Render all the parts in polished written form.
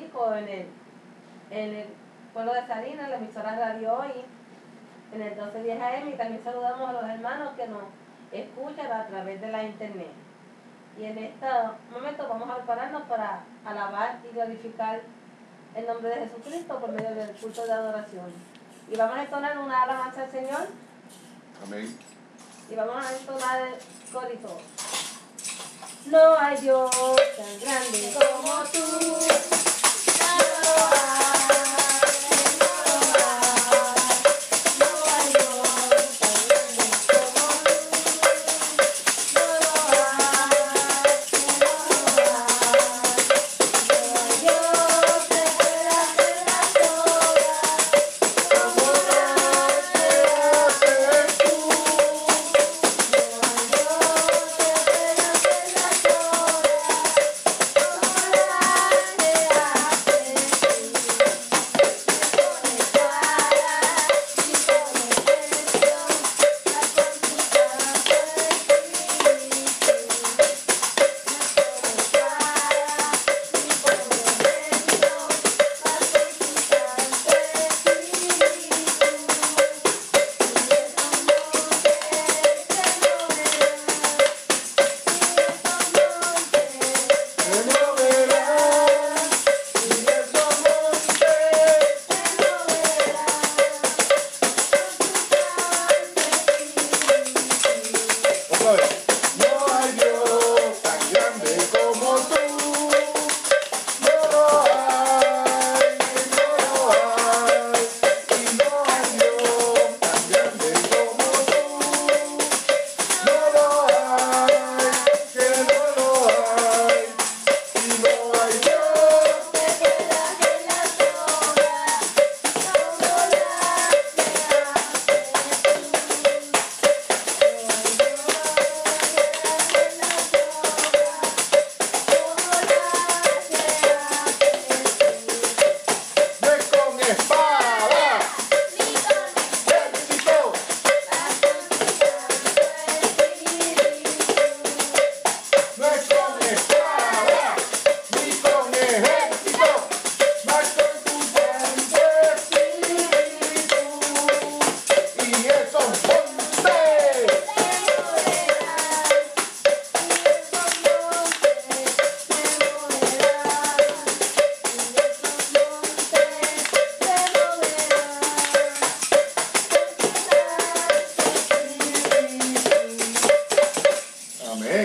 Rico, en el pueblo de Salinas, en la emisora Radio Hoy, en el 1210 AM, y también saludamos a los hermanos que nos escuchan a través de la internet. Y en este momento vamos a prepararnos para alabar y glorificar el nombre de Jesucristo por medio del culto de adoración. Y vamos a entonar una alabanza al Señor. Amén. Y vamos a entonar el corito. No hay Dios tan grande como tú.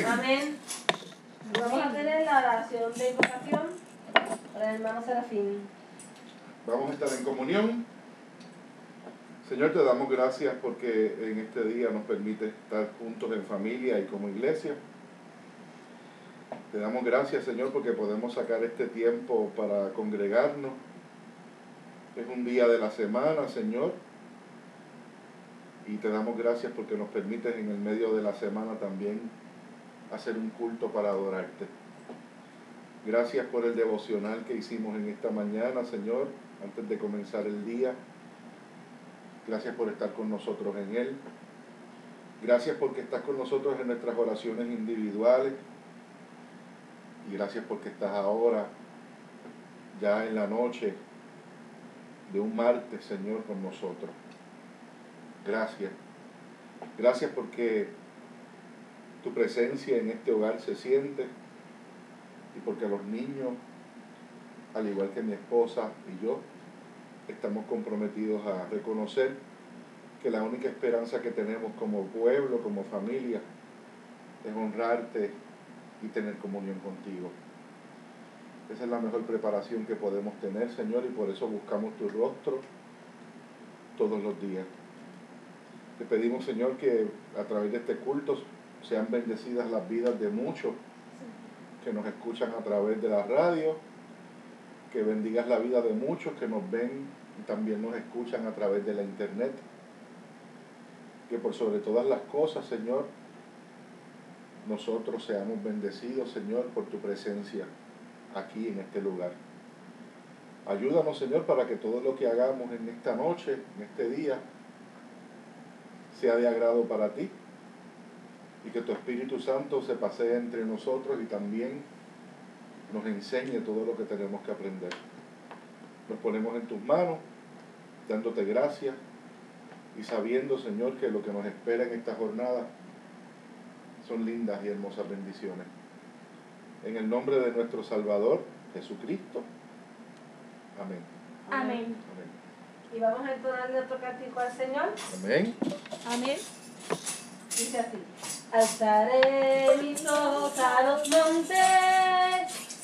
Amén. Vamos a tener la oración de invocación para el hermano Serafín. Vamos a estar en comunión. Señor, te damos gracias porque en este día nos permite estar juntos en familia y como iglesia. Te damos gracias, Señor, porque podemos sacar este tiempo para congregarnos. Es un día de la semana, Señor. Y te damos gracias porque nos permites en el medio de la semana también hacer un culto para adorarte. Gracias por el devocional que hicimos en esta mañana, Señor, antes de comenzar el día. Gracias por estar con nosotros en él. Gracias porque estás con nosotros en nuestras oraciones individuales. Y gracias porque estás ahora, ya en la noche de un martes, Señor, con nosotros. Gracias. Gracias porque tu presencia en este hogar se siente y porque los niños, al igual que mi esposa y yo, estamos comprometidos a reconocer que la única esperanza que tenemos como pueblo, como familia, es honrarte y tener comunión contigo. Esa es la mejor preparación que podemos tener, Señor, y por eso buscamos tu rostro todos los días. Te pedimos, Señor, que a través de este culto sean bendecidas las vidas de muchos que nos escuchan a través de la radio, que bendigas la vida de muchos que nos ven y también nos escuchan a través de la internet. Que por sobre todas las cosas, Señor, nosotros seamos bendecidos, Señor, por tu presencia aquí en este lugar. Ayúdanos, Señor, para que todo lo que hagamos en esta noche, en este día, sea de agrado para ti y que tu Espíritu Santo se pasee entre nosotros y también nos enseñe todo lo que tenemos que aprender. Nos ponemos en tus manos, dándote gracias y sabiendo, Señor, que lo que nos espera en esta jornada son lindas y hermosas bendiciones. En el nombre de nuestro Salvador, Jesucristo. Amén. Amén. Amén. Y vamos a entonarle otro cántico al Señor. Amén. Amén. Dice así: alzaré mis ojos a los montes.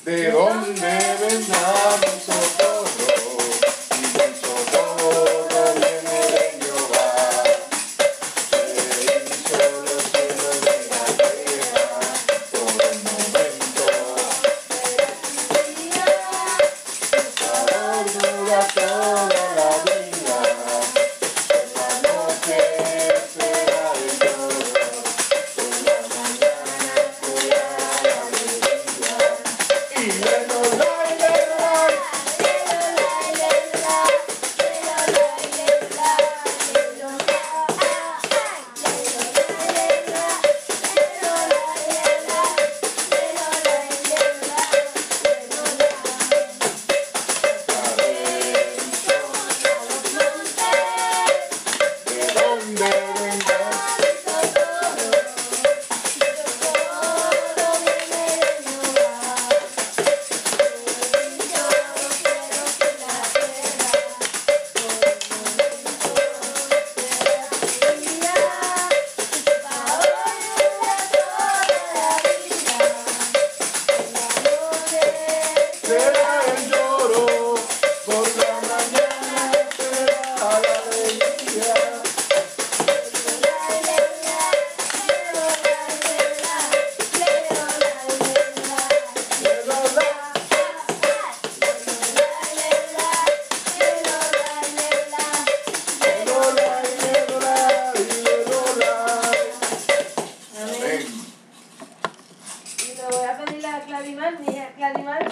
¿De dónde vendrá mi socorro? Y mi socorro viene de Jehová, que hizo los cielos y la tierra. Por el momento para dura toda la vida. En la noche será el lloro, por la mañana será la alegría. Y luego ¿de dónde vendrá? Será el lloro, por la mañana será la alegría. Amén. Y le voy a pedirle a Clarimar, mi hija Clarimar,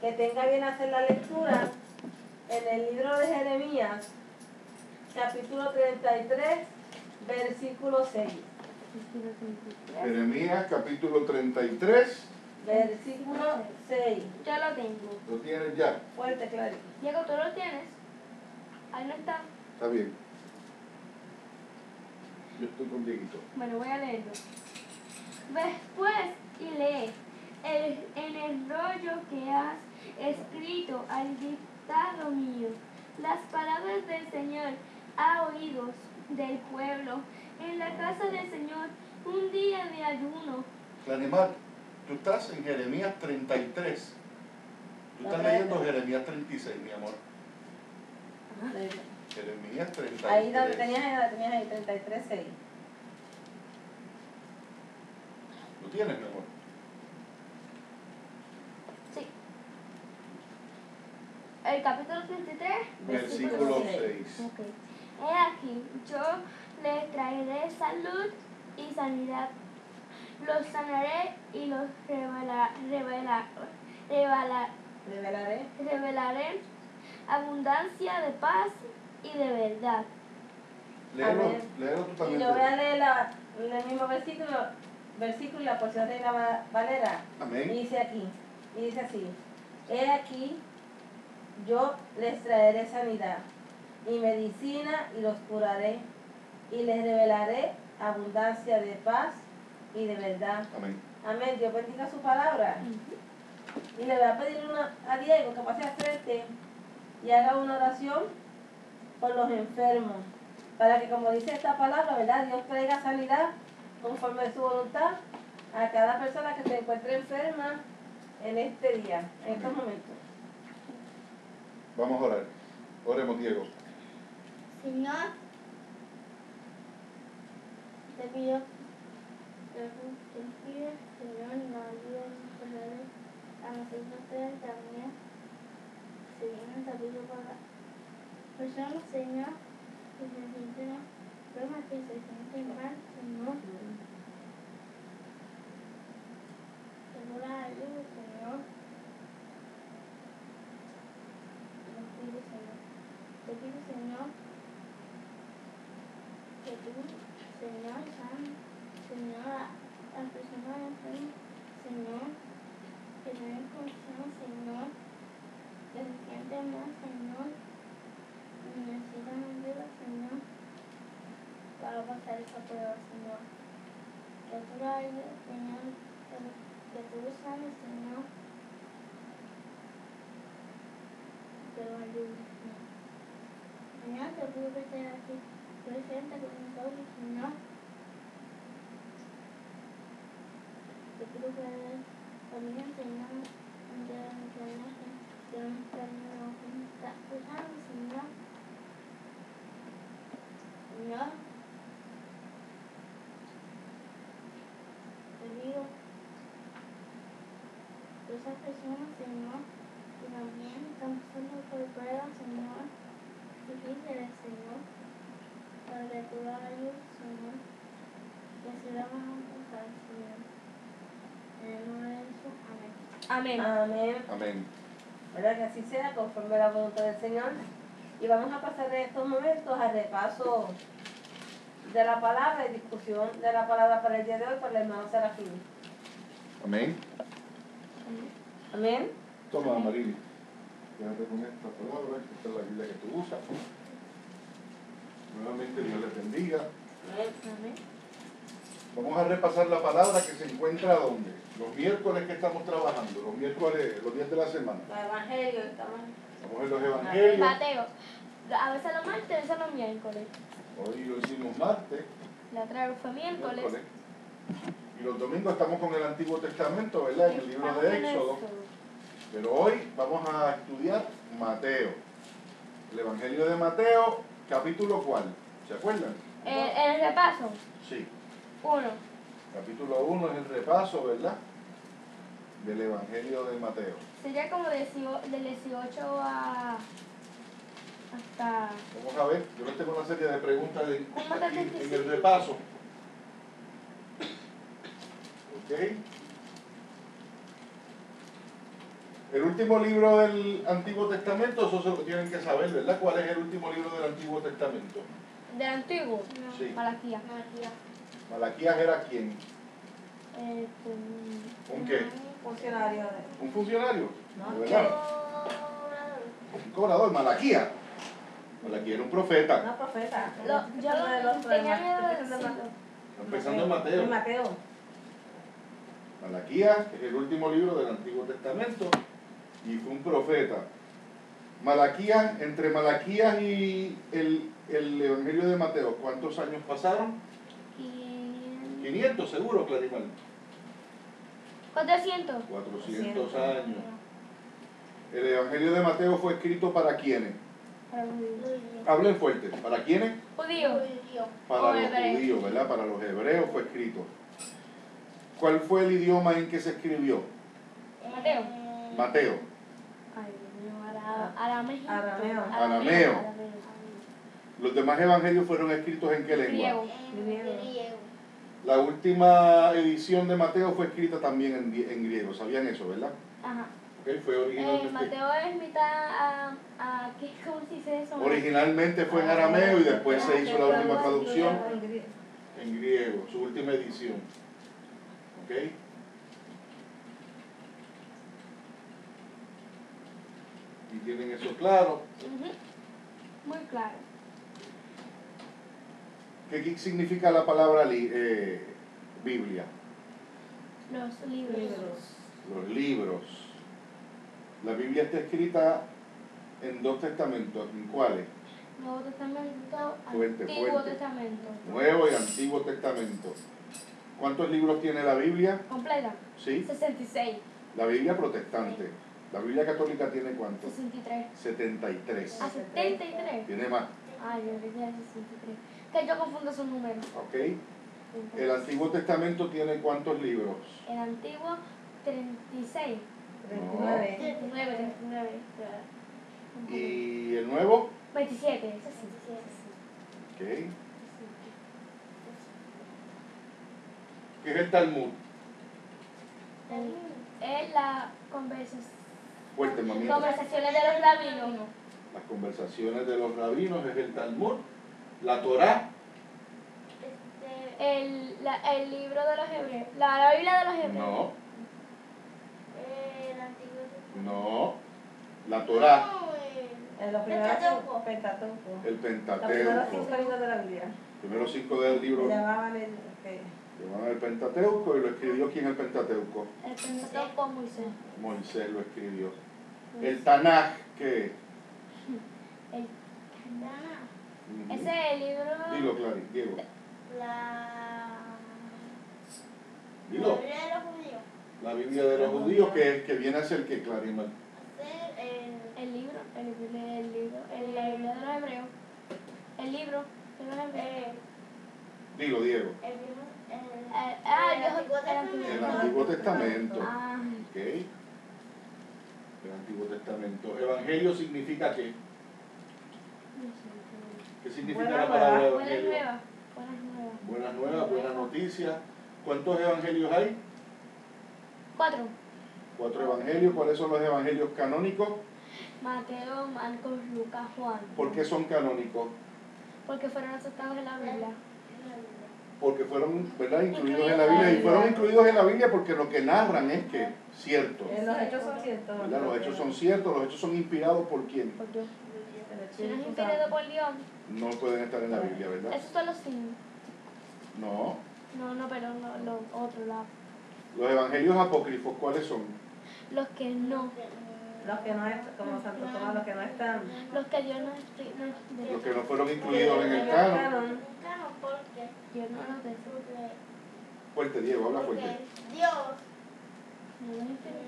que tenga bien hacer la lectura en el libro de Jeremías, capítulo 33, versículo 6. Jeremías capítulo 33, Versículo 6. Yo lo tengo. ¿lo tienes ya? Fuerte, Clary. Diego, ¿tú lo tienes? Ahí no está. Está bien. Yo estoy con Dieguito. Bueno, voy a leerlo. Después y lee en el rollo que has escrito al dictado mío las palabras del Señor a oídos del pueblo en la casa del Señor un día de ayuno. Clarimar, tú estás en Jeremías 33. Tú estás leyendo Jeremías 36, mi amor. Jeremías 33. Ahí donde tenías ahí, 33, 6. ¿Lo tienes, mi amor? Sí. El capítulo 33, Versículo 6. Ok. He aquí, yo les traeré salud y sanidad. Los sanaré y los revelaré abundancia de paz y de verdad. Léelo tú Y también. yo voy a leer el mismo versículo y la porción de la Valera. Amén. Y dice así: he aquí, yo les traeré sanidad y medicina y los curaré y les revelaré abundancia de paz y de verdad. Amén. Amén. Dios bendiga su palabra. Y le voy a pedir a Diego que pase al frente y haga una oración por los enfermos, para que, como dice esta palabra, ¿verdad?, Dios traiga sanidad conforme a su voluntad a cada persona que se encuentre enferma en este día, en estos momentos. Vamos a orar. Oremos, Diego. Señor, te pido, Señor, no olvides ponerle a nosotros también. Señor, te pido para personas, Señor, que se sienten enfermas, que se sienten mal, Señor. Tengo la ayuda, Señor. Te pido, Señor, que tú, Señor, Señor, las personas enfermas, Señor, que tener confianza, Señor. Que se siente más, Señor. Necesitan ayuda, Señor, para pasar esa prueba, Señor. Que tú la ayudes, Señor. Que tú lo sanes, Señor. Que lo ayudes, Señor. Señor, te pido que estés aquí presente con nosotros, Señor. Te pido que también, Señor, de la enfermedad que nos está escuchando, Señor. Señor, te pido que esas personas, Señor, que también están pasando por pruebas, Señor, difíciles, Señor, para que tú las ayudes, Señor, que así la van a pasar, Señor. En el nombre de Jesús, amén. Amén. Amén. ¿Verdad? Que así sea, conforme a la voluntad del Señor. Y vamos a pasar en estos momentos al repaso de la palabra y discusión de la palabra para el día de hoy por el hermano Serafín. Amén. Amén. Toma, Marili. Quédate con esta palabra, esta es la Biblia que tú usas. Nuevamente Dios les bendiga. Amén. Vamos a repasar la palabra que se encuentra ¿dónde? Los miércoles que estamos trabajando, los miércoles, los días de la semana. Los evangelios, estamos. Vamos en los evangelios. Mateo, a veces los martes, a veces los miércoles. Hoy lo hicimos martes. La otra vez fue miércoles. Y los domingos estamos con el Antiguo Testamento, ¿verdad? En el libro de Éxodo. Pero hoy vamos a estudiar Mateo. El Evangelio de Mateo, capítulo ¿cuál? ¿Se acuerdan? El repaso. Sí. 1. Capítulo 1 es el repaso, ¿verdad? Del Evangelio de Mateo. Sería como del 18 a hasta... Vamos a ver, yo les tengo una serie de preguntas ¿Cómo te aquí en sentís? el repaso. ¿Ok? El último libro del Antiguo Testamento, eso se lo tienen que saber, ¿verdad? ¿Cuál es el último libro del Antiguo Testamento? ¿Del antiguo? Sí. Malaquías. Malaquías era quién? ¿Un qué? Funcionario ¿Un funcionario? No. ¿De verdad? Un cobrador, Malaquías. Malaquías era un profeta. No, profeta. Yo tenía miedo de decirlo. Está empezando en Mateo. En Mateo. Malaquías es el último libro del Antiguo Testamento y fue un profeta. Malaquías, entre Malaquías y el Evangelio de Mateo, ¿cuántos años pasaron? 500 seguro, Clarimal. 400. 400 años. El Evangelio de Mateo fue escrito ¿para quiénes? Para los judíos. Hablen fuerte. ¿Para quiénes? Judíos. Para O los hebreos. judíos, ¿verdad? Para los hebreos fue escrito. ¿Cuál fue el idioma en que se escribió? Mateo. Mateo. Ay, Dios mío, arameo. Arameo. Los demás evangelios fueron escritos ¿en qué lengua? Griego. La última edición de Mateo fue escrita también en griego. ¿Sabían eso, verdad? Ajá. Okay, fue originalmente, Mateo es mitad ¿cómo se dice eso? originalmente fue en arameo y después se hizo la última traducción En griego. en griego, su última edición. ¿Ok? Y tienen eso claro. Ujú. Muy claro. ¿Qué significa la palabra Biblia? Los libros. Los libros. La Biblia está escrita en 2 testamentos. ¿En cuáles? Nuevo Testamento, Fuerte, Antiguo fuerte. Testamento. Nuevo y Antiguo Testamento. ¿Cuántos libros tiene la Biblia? Completa. ¿Sí? 66. La Biblia protestante. ¿La Biblia católica tiene cuántos? 63. 73. Ah, 73. Tiene más. Ay, yo decía 63. Que yo confundo esos números. ¿Ok? ¿El Antiguo Testamento tiene cuántos libros? El antiguo, 36. 39. 39. ¿Y el Nuevo? 27. Eso sí. ¿Ok? ¿Qué es el Talmud? Es la conversación. Fuerte, mamita. Conversaciones de los rabinos. Las conversaciones de los rabinos es el Talmud. La Torá. El libro de los hebreos. La Biblia de los hebreos. No. No. La Torá, En los primeros Pentateuco. Pentateuco. el Los primeros Pentateuco. 5 libros de la Biblia. Primero 5 del libro Le llamaban el. llamaban el Pentateuco, y lo escribió ¿quién el Pentateuco? El Pentateuco Moisés. Moisés lo escribió. El Tanaj, ¿qué es? El Ujú. Ese es el libro. Dilo, Clary, Diego. La. Dilo. Biblia de los judíos. La Biblia de los judíos, que viene a ser que Clary. El libro, la Biblia de los hebreos. El libro de los hebreos. Dilo, Diego. El El Antiguo Testamento. Ah, ¿Ok? El Antiguo Testamento. Evangelio significa qué? ¿Qué significa Buena la palabra nueva. buenas evangelio? nuevas. Buenas nuevas. Buenas nuevas, buenas noticias. ¿Cuántos evangelios hay? 4. 4 evangelios. ¿Cuáles son los evangelios canónicos? Mateo, Marcos, Lucas, Juan. ¿Por qué son canónicos? Porque fueron aceptados en la Biblia. Porque fueron, ¿verdad?, incluidos en la Biblia. Y fueron incluidos en la Biblia porque lo que narran es que cierto. Los hechos son ciertos. ¿Verdad? Los hechos son ciertos, los hechos son inspirados por quién. Por Dios. El Si no es Espíritu inspirado Santo. por Dios, No pueden estar en la Biblia, ¿verdad? esos son los signos. No. No, pero no, los otros, Los evangelios apócrifos, ¿cuáles son? los que no. Los que no están, como Santo Tomás, los que no están. Los que Dios no. Los que no fueron incluidos en el canon. Yo no los deseo. Fuerte, Diego, habla fuerte. Dios no los inspiró.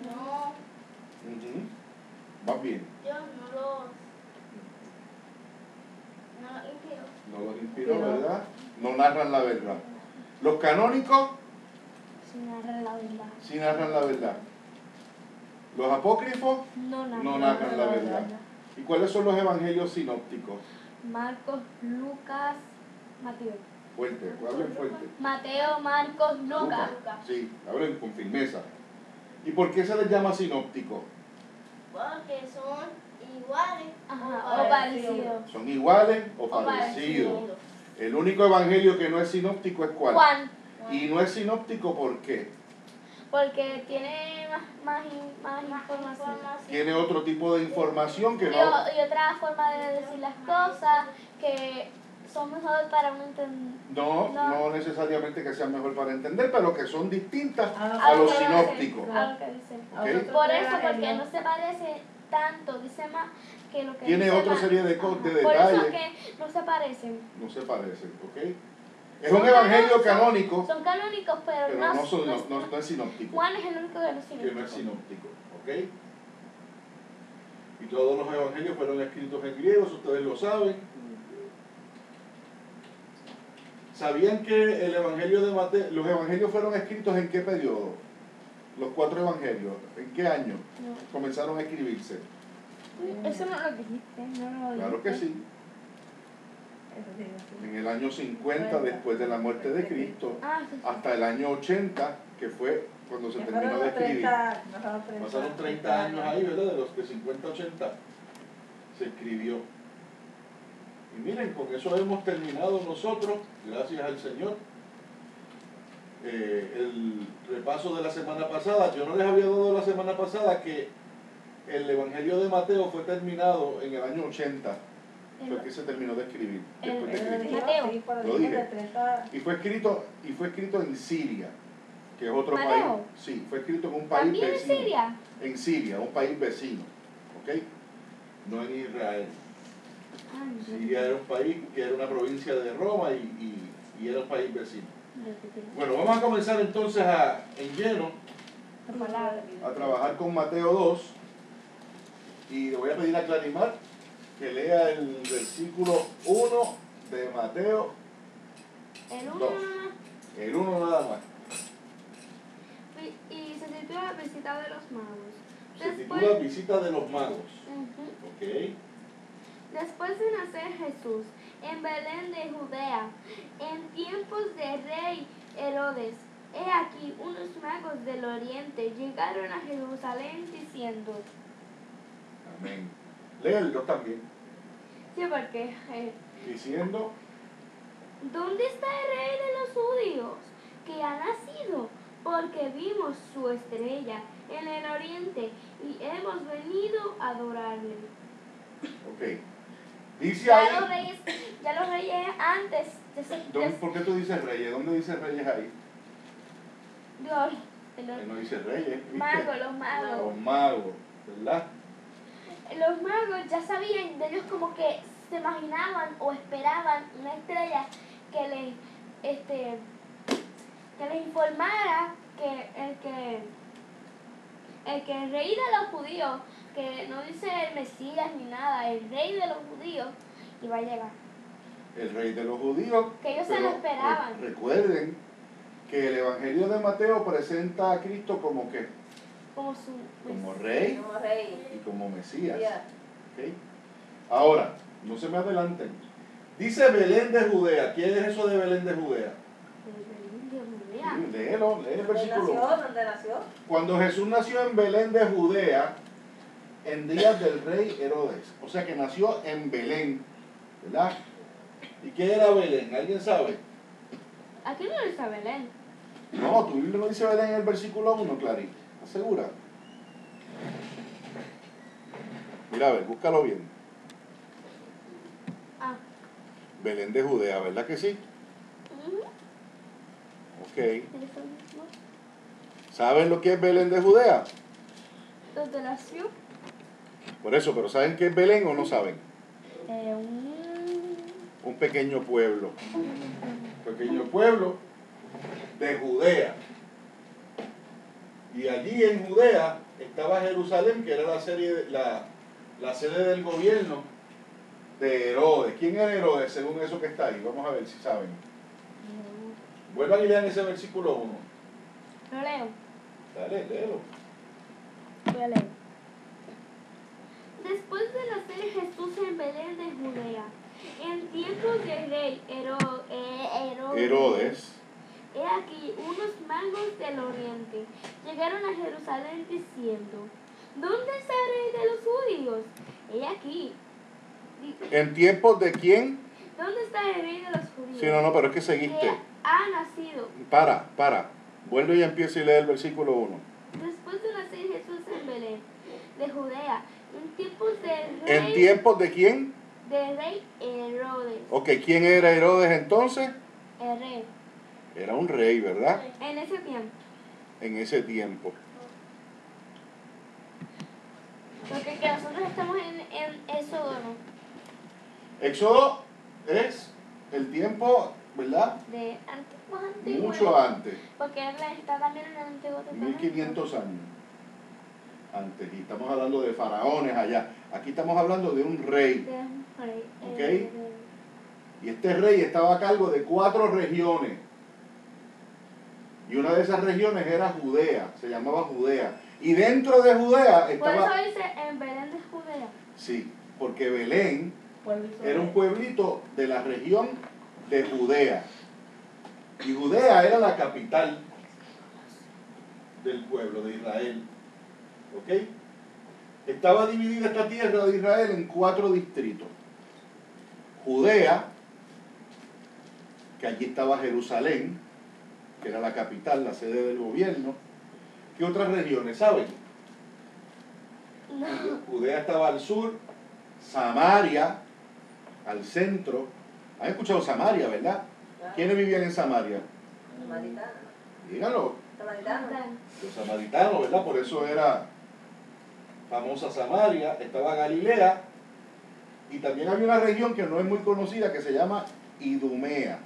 No, Ujú. Vas bien. Dios no los inspiró. No los inspiró, ¿verdad? No narran la verdad. Los canónicos Sin narrar la verdad. sí narran la verdad. Los apócrifos No no narran la verdad. ¿Y cuáles son los evangelios sinópticos? Marcos, Lucas, Mateo. Fuerte, hablen fuerte. Mateo, Marcos, Lucas. Sí, hablen con firmeza. ¿Y por qué se les llama sinópticos? Porque son iguales. Ajá, O parecidos. ¿Son iguales o O parecidos? parecidos. El único evangelio que no es sinóptico es ¿cuál? Juan. Y no es sinóptico ¿por qué? Porque tiene más información. Tiene otro tipo de información que Y, no... y otra forma de decir las cosas que son mejores para uno entender. No necesariamente que sean mejor para entender, pero que son distintas A a los que sinópticos. dice, a lo que dice. ¿Ok? Por eso, porque no se parece tanto, dice más que lo que Tiene dice otra más. serie de Ajá. detalles. Por eso es que no se parecen. No se parecen, ¿ok? Es un evangelio canónico, Son canónicos, pero pero no, no es sinóptico. Juan es el único que no es Que sinóptico. no es sinóptico, ¿ok? Y todos los evangelios fueron escritos en griego, ustedes lo saben. ¿Sabían que el evangelio de Mateo, los evangelios fueron escritos en qué periodo? Los 4 evangelios, ¿en qué año No. comenzaron a escribirse? Eso no lo dijiste, no lo dijiste. Claro que sí, en el año 50 después de la muerte de Cristo, Ah, sí, sí. hasta el año 80, que fue cuando se terminó de escribir. Pasaron 30 años ahí, ¿verdad? De los que 50 a 80 se escribió. Y miren, con eso hemos terminado nosotros, gracias al Señor. El repaso de la semana pasada, yo no les había dado la semana pasada que el Evangelio de Mateo fue terminado en el año 80, fue que se terminó de escribir, después de Cristo. Lo dije. Y fue escrito en Siria, que es otro ¿Mateo? país. Sí, fue escrito en un país ¿También en vecino. Siria? En Siria, un país vecino, ¿ok? No en Israel. Ah, no. Siria era un país que era una provincia de Roma y era un país vecino. Bueno, vamos a comenzar entonces en lleno a trabajar con Mateo 2 y le voy a pedir a Clarimar que lea el versículo 1 de Mateo El 1 2. El 1 nada más. y se titula Visita de los Magos. Se titula Visita de los Magos. Ujú. ¿Ok? Después de nacer Jesús en Belén de Judea, en tiempos de rey Herodes, he aquí unos magos del oriente llegaron a Jerusalén diciendo, Amén. Lea el 2 también. sí, porque Diciendo, ¿dónde está el rey de los judíos que ha nacido? Porque vimos su estrella en el oriente y hemos venido a adorarle. Ok. Dice Ya ahí. los reyes antes ¿Por qué tú dices reyes? ¿Dónde dice reyes ahí? Él no dice reyes. ¿viste? Los magos. Los magos, ¿verdad? Los magos ya sabían de ellos, como que se imaginaban o esperaban una estrella que les informara que el rey de los judíos, que no dice el Mesías ni nada, el rey de los judíos iba a llegar. El rey de los judíos. Que ellos se lo esperaban. Recuerden que el Evangelio de Mateo presenta a Cristo como ¿qué? Como rey Como rey. y como Mesías. Yeah. ¿Okay? Ahora, no se me adelanten. Dice Belén de Judea. ¿Qué es eso de Belén de Judea? Sí, léelo, lee el versículo. ¿Dónde nació? Cuando Jesús nació en Belén de Judea, en días del rey Herodes. O sea que nació en Belén, ¿verdad? ¿Y qué era Belén? ¿Alguien sabe? Aquí no dice Belén. No, tu Biblia no dice Belén en el versículo 1, Clarita. ¿Estás segura? Mira, a ver, búscalo bien. Belén de Judea, ¿verdad que sí? Ok. ¿Saben lo que es Belén de Judea? ¿Dónde nació? Por eso, pero ¿saben qué es Belén o no saben? Un pequeño pueblo. Un pequeño pueblo de Judea. Y allí en Judea estaba Jerusalén, que era la sede del gobierno de Herodes. ¿Quién era Herodes según eso que está ahí? Vamos a ver si saben. Vuelvan y lean ese versículo 1. Lo leo. Dale, léelo. Voy a leer. Después de nacer Jesús en Belén de Judea, en tiempos del rey Herodes, he aquí unos magos del oriente llegaron a Jerusalén diciendo: ¿Dónde está el rey de los judíos? He aquí. ¿En tiempos de quién? ¿Dónde está el rey de los judíos? Sí, no, pero es que seguiste. Que ha nacido. Para. Vuelve y empieza y lee el versículo 1. Después de nacer Jesús en Belén de Judea, en tiempos del rey. ¿En tiempos de quién? Del rey Herodes. Ok, ¿quién era Herodes entonces? El rey. Era un rey, ¿verdad? En ese tiempo. En ese tiempo. Porque que nosotros estamos en Éxodo, ¿no? Éxodo es el tiempo, ¿verdad? De más antiguo. Mucho antes. Porque él está también en el Antiguo Testamento. 1500 años antes. Y estamos hablando de faraones allá. Aquí estamos hablando de un rey. De un rey. ¿Ok? Y este rey estaba a cargo de 4 regiones. Y una de esas regiones era Judea, se llamaba Judea. Y dentro de Judea estaba... Por eso dice en Belén de Judea. Sí, porque Belén Pueblito era un pueblito de la región de Judea. Y Judea era la capital del pueblo de Israel. ¿Ok? Estaba dividida esta tierra de Israel en 4 distritos. Judea, que allí estaba Jerusalén, que era la capital, la sede del gobierno. ¿Qué otras regiones saben? No. Judea estaba al sur, Samaria al centro. ¿Han escuchado Samaria, verdad? ¿Quiénes vivían en Samaria? Samaritano. Díganlo. Samaritano. Los samaritanos, ¿verdad? Por eso era famosa Samaria. Estaba Galilea. Y también había una región que no es muy conocida que se llama Idumea.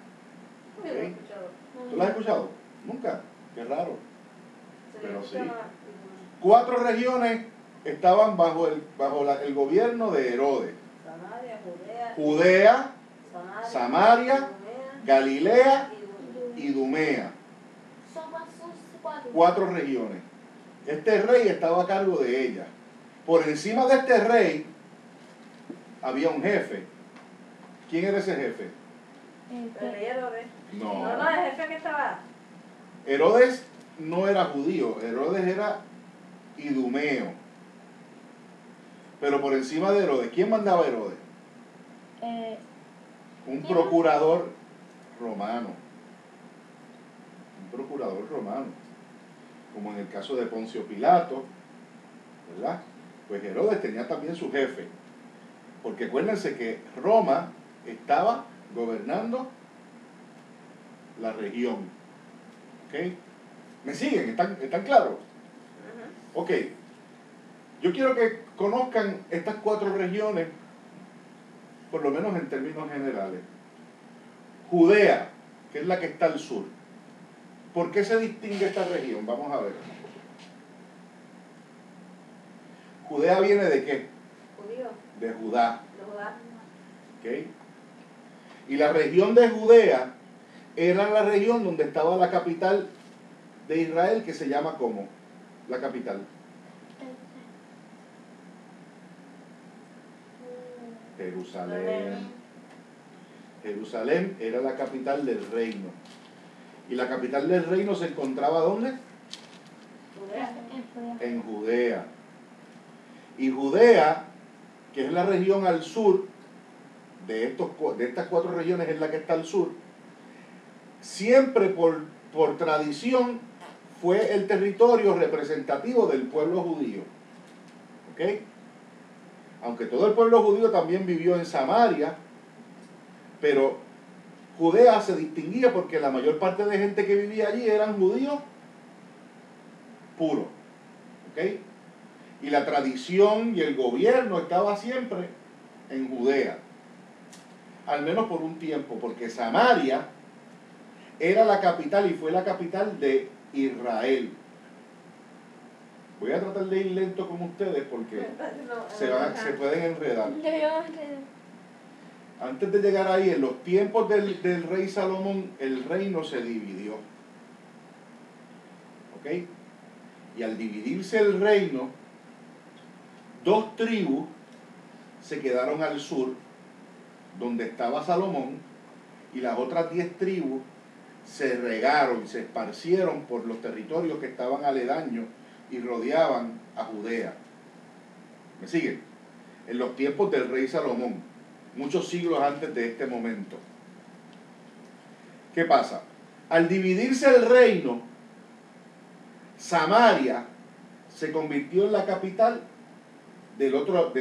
Yo lo he escuchado. ¿Tú la has escuchado? Nunca. Qué raro. Pero sí. 4 4 regiones estaban bajo el gobierno de Herodes. Samaria, Judea, Judea, Samaria, Idumea, Galilea y Idumea. Son 4. 4 regiones. Este rey estaba a cargo de ellas. Por encima de este rey había un jefe. ¿Quién era ese jefe? el rey Herodes. No. No, el jefe que estaba. Herodes no era judío, Herodes era idumeo. Pero por encima de Herodes, ¿quién mandaba a Herodes? Un procurador romano. Un procurador romano. como en el caso de Poncio Pilato, ¿verdad? Pues Herodes tenía también su jefe, porque acuérdense que Roma estaba gobernando la región. ¿Ok? ¿Me siguen? ¿Están claros? Ok. Yo quiero que conozcan estas 4 regiones, por lo menos en términos generales. Judea, que es la que está al sur. ¿Por qué se distingue esta región? Vamos a ver. Judea viene de qué? Judío. De Judá. De Judá. ¿Ok? Y la región de Judea era la región donde estaba la capital de Israel, que se llama ¿cómo? La capital. Jerusalén. Jerusalén era la capital del reino. ¿Y la capital del reino se encontraba ¿dónde? Judea. En Judea. Y Judea, que es la región al sur, de estas 4 regiones es la que está al sur, siempre por tradición fue el territorio representativo del pueblo judío. ¿Ok? Aunque todo el pueblo judío también vivió en Samaria, pero Judea se distinguía porque la mayor parte de gente que vivía allí eran judíos puros. ¿Ok? Y la tradición y el gobierno estaba siempre en Judea. Al menos por un tiempo, porque Samaria era la capital y fue la capital de Israel. Voy a tratar de ir lento con ustedes porque se pueden enredar. Antes de llegar ahí, en los tiempos del rey Salomón, el reino se dividió. ¿Ok? Y al dividirse el reino, 2 tribus se quedaron al sur, donde estaba Salomón, y las otras 10 tribus se regaron, se esparcieron por los territorios que estaban aledaños y rodeaban a Judea. ¿Me siguen? En los tiempos del rey Salomón, muchos siglos antes de este momento. ¿Qué pasa? Al dividirse el reino, Samaria se convirtió en la capital del otro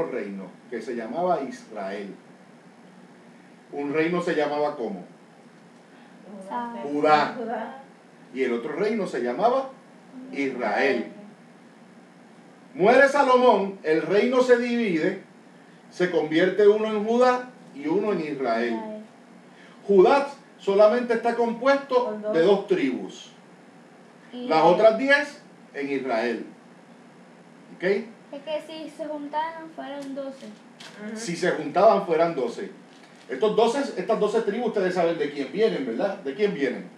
reino, que se llamaba Israel. Un reino se llamaba ¿cómo? Judá. Y el otro reino se llamaba Israel. Muere Salomón, el reino se divide, se convierte uno en Judá y uno en Israel. Judá solamente está compuesto de 2 tribus. Las otras 10 en Israel. ¿Ok? Es que si se juntaran fueron 12. Si se juntaban fueran 12. Estas 12 tribus ustedes saben de quién vienen, ¿verdad? ¿De quién vienen?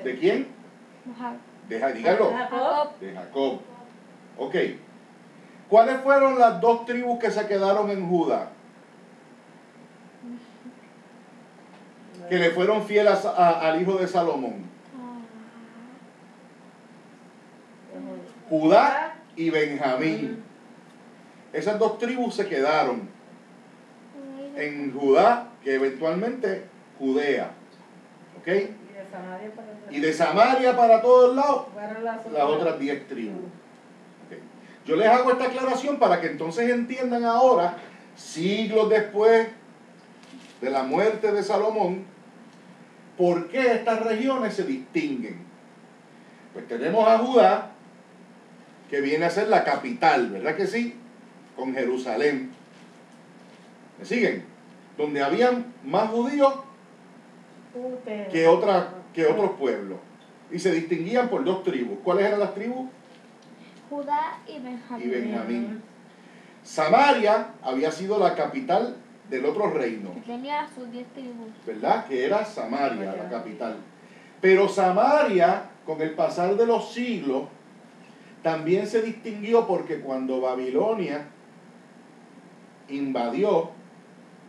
¿De quién? Díganlo. De Jacob. Ok. ¿Cuáles fueron las 2 tribus que se quedaron en Judá? Que le fueron fieles al hijo de Salomón. Judá y Benjamín. Esas 2 tribus se quedaron en Judá, que eventualmente Judea. ¿Ok? Y de Samaria para todos lados, las otras 10 tribus. Okay. Yo les hago esta aclaración para que entonces entiendan ahora, siglos después de la muerte de Salomón, por qué estas regiones se distinguen. Pues tenemos a Judá, que viene a ser la capital, ¿verdad que sí? Con Jerusalén. ¿Me siguen? Donde habían más judíos que otros pueblos. Y se distinguían por 2 tribus. ¿Cuáles eran las tribus? Judá y Benjamín. Samaria había sido la capital del otro reino. Tenía sus 10 tribus. ¿Verdad? Que era Samaria, la capital. Pero Samaria, con el pasar de los siglos, también se distinguió porque cuando Babilonia invadió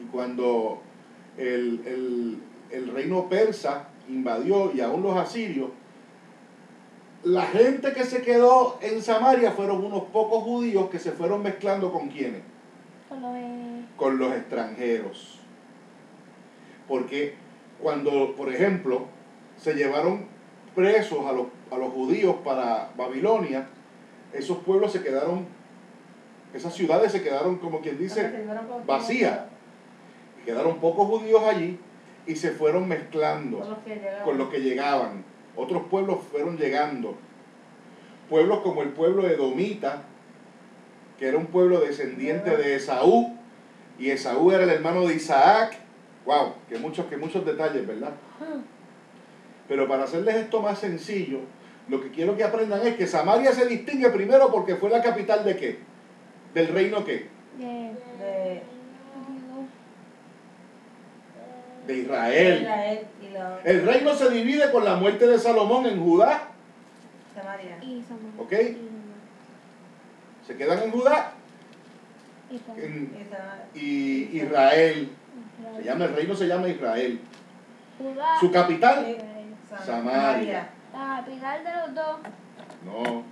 y cuando el reino persa invadió y aún los asirios, la gente que se quedó en Samaria fueron unos pocos judíos que se fueron mezclando ¿con quiénes? Con los extranjeros. Porque cuando, por ejemplo, se llevaron presos a los judíos para Babilonia, esos pueblos se quedaron, esas ciudades se quedaron, como quien dice, vacías. Quedaron pocos judíos allí y se fueron mezclando con los que llegaban. Otros pueblos fueron llegando. Pueblos como el pueblo edomita, que era un pueblo descendiente de Esaú, y Esaú era el hermano de Isaac. Wow, que muchos detalles, ¿verdad? Pero para hacerles esto más sencillo, lo que quiero que aprendan es que Samaria se distingue primero porque fue la capital ¿de qué? ¿Del reino qué? De Israel. El reino se divide con la muerte de Salomón en Judá. Samaria. ¿Ok? Se quedan en Judá y Israel. El reino se llama Israel. Judá. Su capital, Samaria. Samaria. La capital de los dos No,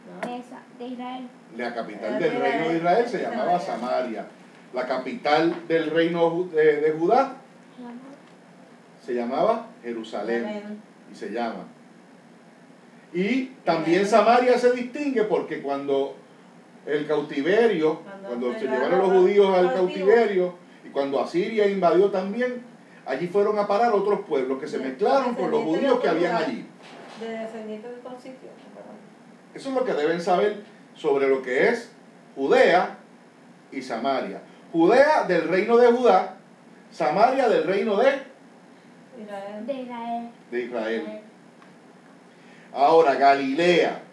de Israel. la capital del reino de Israel se llamaba Samaria. La capital del reino de Judá se llamaba Jerusalén. Y se llama. Y también Samaria se distingue porque cuando el cautiverio, cuando se llevaron los judíos al cautiverio, y cuando Asiria invadió también, allí fueron a parar otros pueblos que se mezclaron con los judíos que habían allí. De descendientes de otros sitios. Eso es lo que deben saber sobre lo que es Judea y Samaria. Judea del reino de Judá, Samaria del reino de Israel. Ahora, Galilea.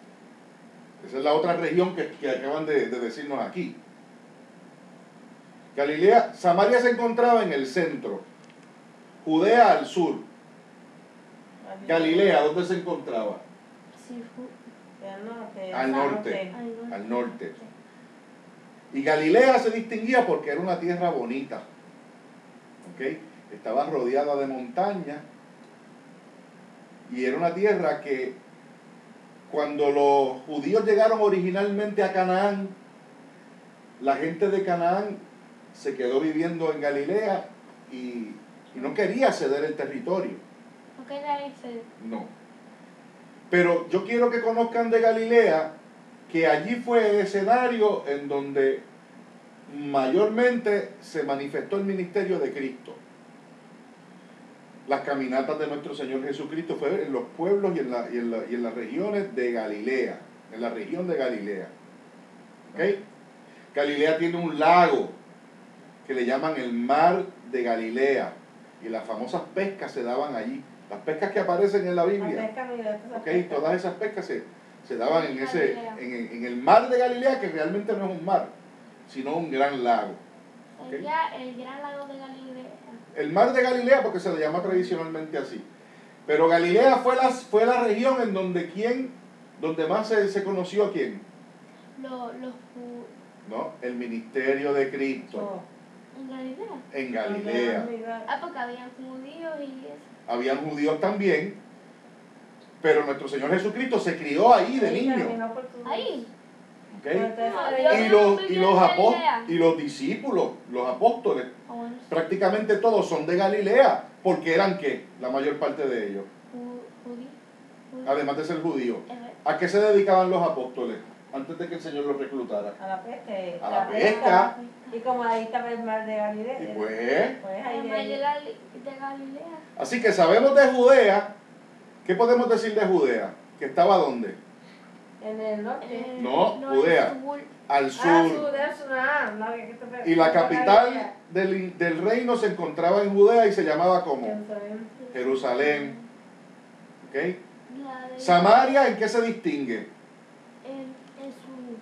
Esa es la otra región que acaban de decirnos aquí. Galilea, Samaria se encontraba en el centro. Judea al sur. Galilea, ¿dónde se encontraba? Al norte. Y Galilea se distinguía porque era una tierra bonita. ¿Ok? Estaba rodeada de montañas. Y era una tierra que cuando los judíos llegaron originalmente a Canaán, la gente de Canaán se quedó viviendo en Galilea y no quería ceder el territorio. ¿Por qué nadie cede? No. Pero yo quiero que conozcan de Galilea que allí fue el escenario en donde mayormente se manifestó el ministerio de Cristo. Las caminatas de nuestro Señor Jesucristo fueron en los pueblos y en las regiones de Galilea, en la región de Galilea. ¿Ok? Galilea tiene un lago que le llaman el Mar de Galilea y las famosas pescas se daban allí. Las pescas que aparecen en la Biblia. ¿Ok? Todas esas pescas se daban en el Mar de Galilea, que realmente no es un mar, sino un gran lago. ¿Okay? El gran lago de Galilea. El Mar de Galilea, porque se le llama tradicionalmente así. Pero Galilea fue la región en donde más se conoció a quién. No, el ministerio de Cristo. ¿En Galilea? En Galilea. Porque habían judíos y eso. Habían judíos también, pero nuestro Señor Jesucristo se crió ahí de niño. Ahí. ¿Okay? No, y los discípulos, los apóstoles, prácticamente todos son de Galilea, porque eran ¿qué? La mayor parte de ellos. Además de ser judíos. ¿A qué se dedicaban los apóstoles antes de que el Señor los reclutara? A la pesca. A la pesca. Y como ahí estaba el mar de Galilea. Y pues El mar de Galilea. Así que sabemos de Judea. ¿Qué podemos decir de Judea? ¿Que estaba dónde? En el norte. No, Judea. Al sur. Y la capital del reino se encontraba en Judea y se llamaba como Jerusalén. ¿Ok? Samaria, ¿en qué se distingue? En su...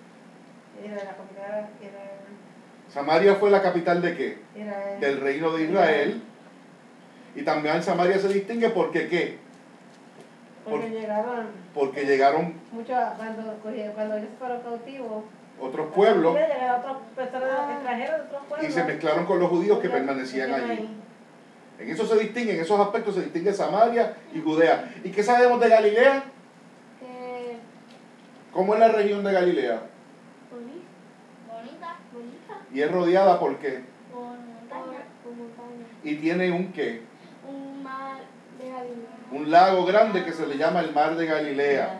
Samaria fue la capital de qué? Del reino de Israel. Y también Samaria se distingue porque ¿qué? Porque llegaron muchos, cuando ellos fueron cautivos, otros pueblos llegaron otras personas extranjeras de otros pueblos y se mezclaron con los judíos que permanecían allí. En eso se distingue, en esos aspectos se distingue Samaria y Judea. ¿Y qué sabemos de Galilea? ¿Cómo es la región de Galilea? Bonita. Y es rodeada ¿por qué? Por montaña. Y tiene un ¿qué? Un mar de Galilea. Un lago grande que se le llama el Mar de Galilea.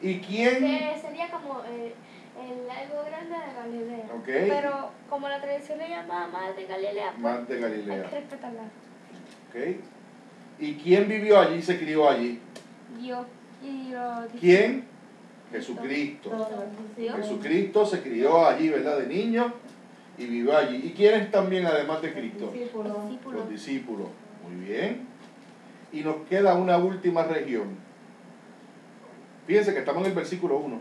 ¿Y quién? Que sería como el lago grande de Galilea. Ok. Pero como la tradición le llama Mar de Galilea, pues, Mar de hay Galilea. que respetarla. Ok. ¿Y quién vivió allí y se crió allí? Dios y los ¿Quién? Jesucristo. Todos, sí. Jesucristo se crió allí, ¿verdad? De niño y vivió allí. ¿Y quiénes también además de Cristo? Discípulos. Los discípulos. Muy bien. Y nos queda una última región. Fíjense que estamos en el versículo 1.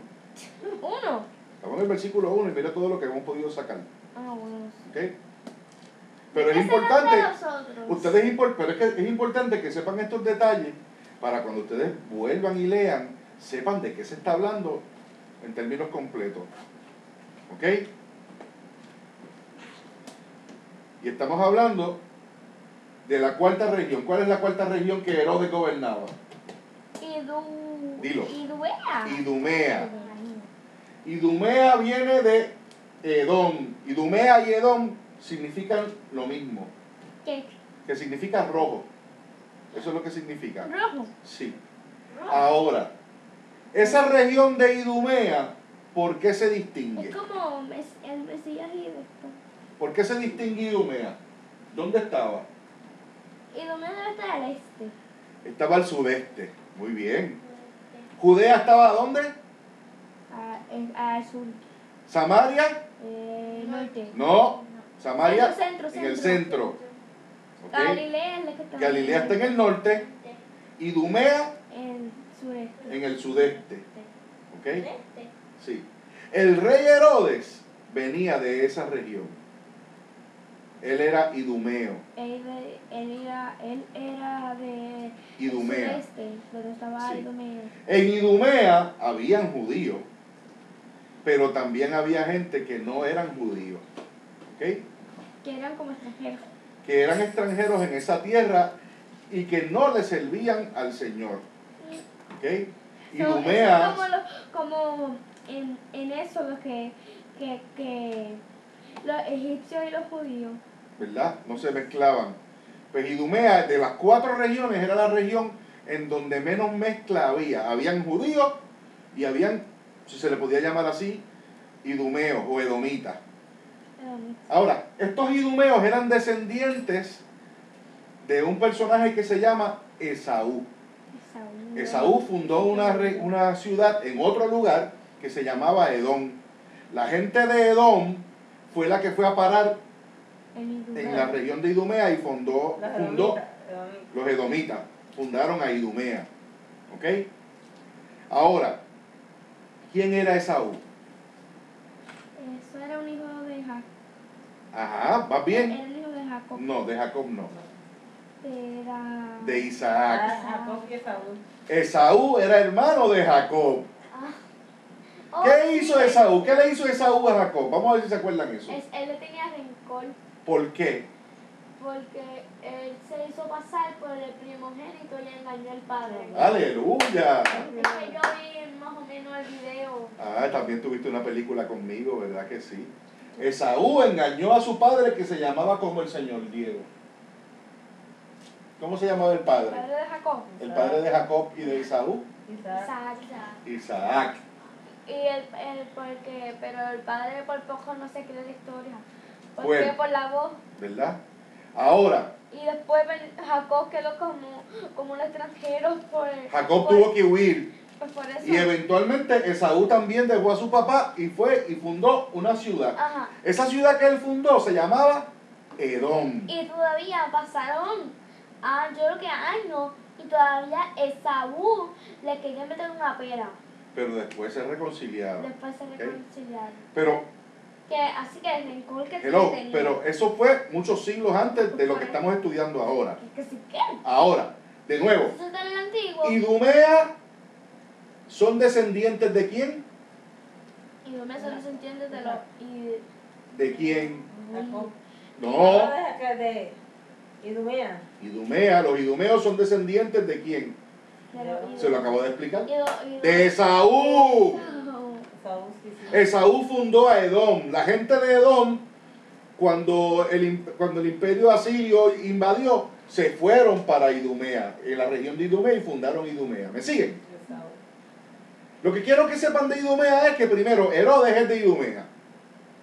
¿Uno? Estamos en el versículo 1 y mira todo lo que hemos podido sacar. Ah, bueno. ¿Ok? Pero es ¿Qué importante, será de nosotros? pero es que es importante que sepan estos detalles para cuando ustedes vuelvan y lean, sepan de qué se está hablando en términos completos. ¿Ok? Y estamos hablando de la cuarta región. ¿Cuál es la cuarta región que Herodes gobernaba? Dilo. Idumea. Idumea. Idumea viene de Edom. Idumea y Edom significan lo mismo, ¿Qué? que significa rojo. Eso es lo que significa. Rojo. Sí. Ahora, esa región de Idumea, ¿por qué se distingue? Es como el Mesías y después. ¿Por qué se distingue Idumea? ¿Dónde estaba? Idumea debe estar al este. Estaba al sudeste. Muy bien. ¿Judea estaba dónde? Al sur. ¿Samaria? Norte. No. Samaria Centro. en el centro. ¿Ok? Galilea es la que está. Galilea está en el norte. Idumea En sureste. en el sudeste. ¿Ok? Sí. El rey Herodes venía de esa región. Él era idumeo. Él era de Idumea. sureste, donde estaba Sí. Idumea. En Idumea habían judíos, pero también había gente que no eran judíos. ¿Ok? Que eran como extranjeros. Que eran extranjeros en esa tierra y que no le servían al Señor. ¿Ok? Idumea. Como en eso los que los egipcios y los judíos. ¿Verdad? No se mezclaban. Pues Idumea, de las 4 regiones, era la región en donde menos mezcla había. Habían judíos y habían, si se le podía llamar así, idumeos o edomitas. Ahora, estos idumeos eran descendientes de un personaje que se llama Esaú. Esaú fundó una ciudad en otro lugar que se llamaba Edom. La gente de Edom fue la que fue a parar en la región de Idumea y fundó los edomitas, fundaron a Idumea. ¿Ok? Ahora, ¿quién era Esaú? Eso era un hijo de Jacob. Ajá, ¿vas bien? Era el hijo de Jacob. No, de Jacob no. Era... De Isaac. Jacob y Esaú. Esaú era hermano de Jacob. Oh, ¿Qué hizo sí. Esaú? ¿Qué le hizo Esaú a Jacob? Vamos a ver si se acuerdan eso. Él le tenía rencor ¿Por qué? porque él se hizo pasar por el primogénito y engañó al padre. ¡Aleluya! Es que yo vi más o menos el video. Ah, también tuviste una película conmigo, ¿verdad que sí? Esaú engañó a su padre que se llamaba como el señor Diego. ¿Cómo se llamaba el El padre? padre de Jacob. El padre de Jacob y de Esaú. Isaac. Isaac. Pero el padre por poco no se cree la historia. Bueno. Porque por la voz. ¿Verdad? Ahora, Y después Jacob quedó como un extranjero Jacob tuvo que huir. Pues por eso. Y eventualmente Esaú también dejó a su papá y fue y fundó una ciudad. Ajá. Esa ciudad que él fundó se llamaba Edom. Y todavía pasaron, yo creo que años, y todavía Esaú le quería meter una pera. Pero después se reconciliaron. Después se reconciliaron. Pero, Así que el rencor que hello, tenía. pero eso fue muchos siglos antes de lo que estamos estudiando ahora. Que sí que. Ahora, de nuevo, Eso está en el antiguo. Idumea son descendientes de quién? Y no me solo se entiende de lo. ¿De quién? Jacob. No, De Idumea. Idumea, los idumeos son descendientes de quién? Se lo acabo de explicar. De Esaú. Esaú, sí, sí. Esaú fundó a Edom. La gente de Edom, cuando el imperio asirio invadió, se fueron para Idumea, en la región de Idumea, y fundaron Idumea. ¿Me siguen? Esaú. Lo que quiero que sepan de Idumea es que primero, Herodes es de Idumea.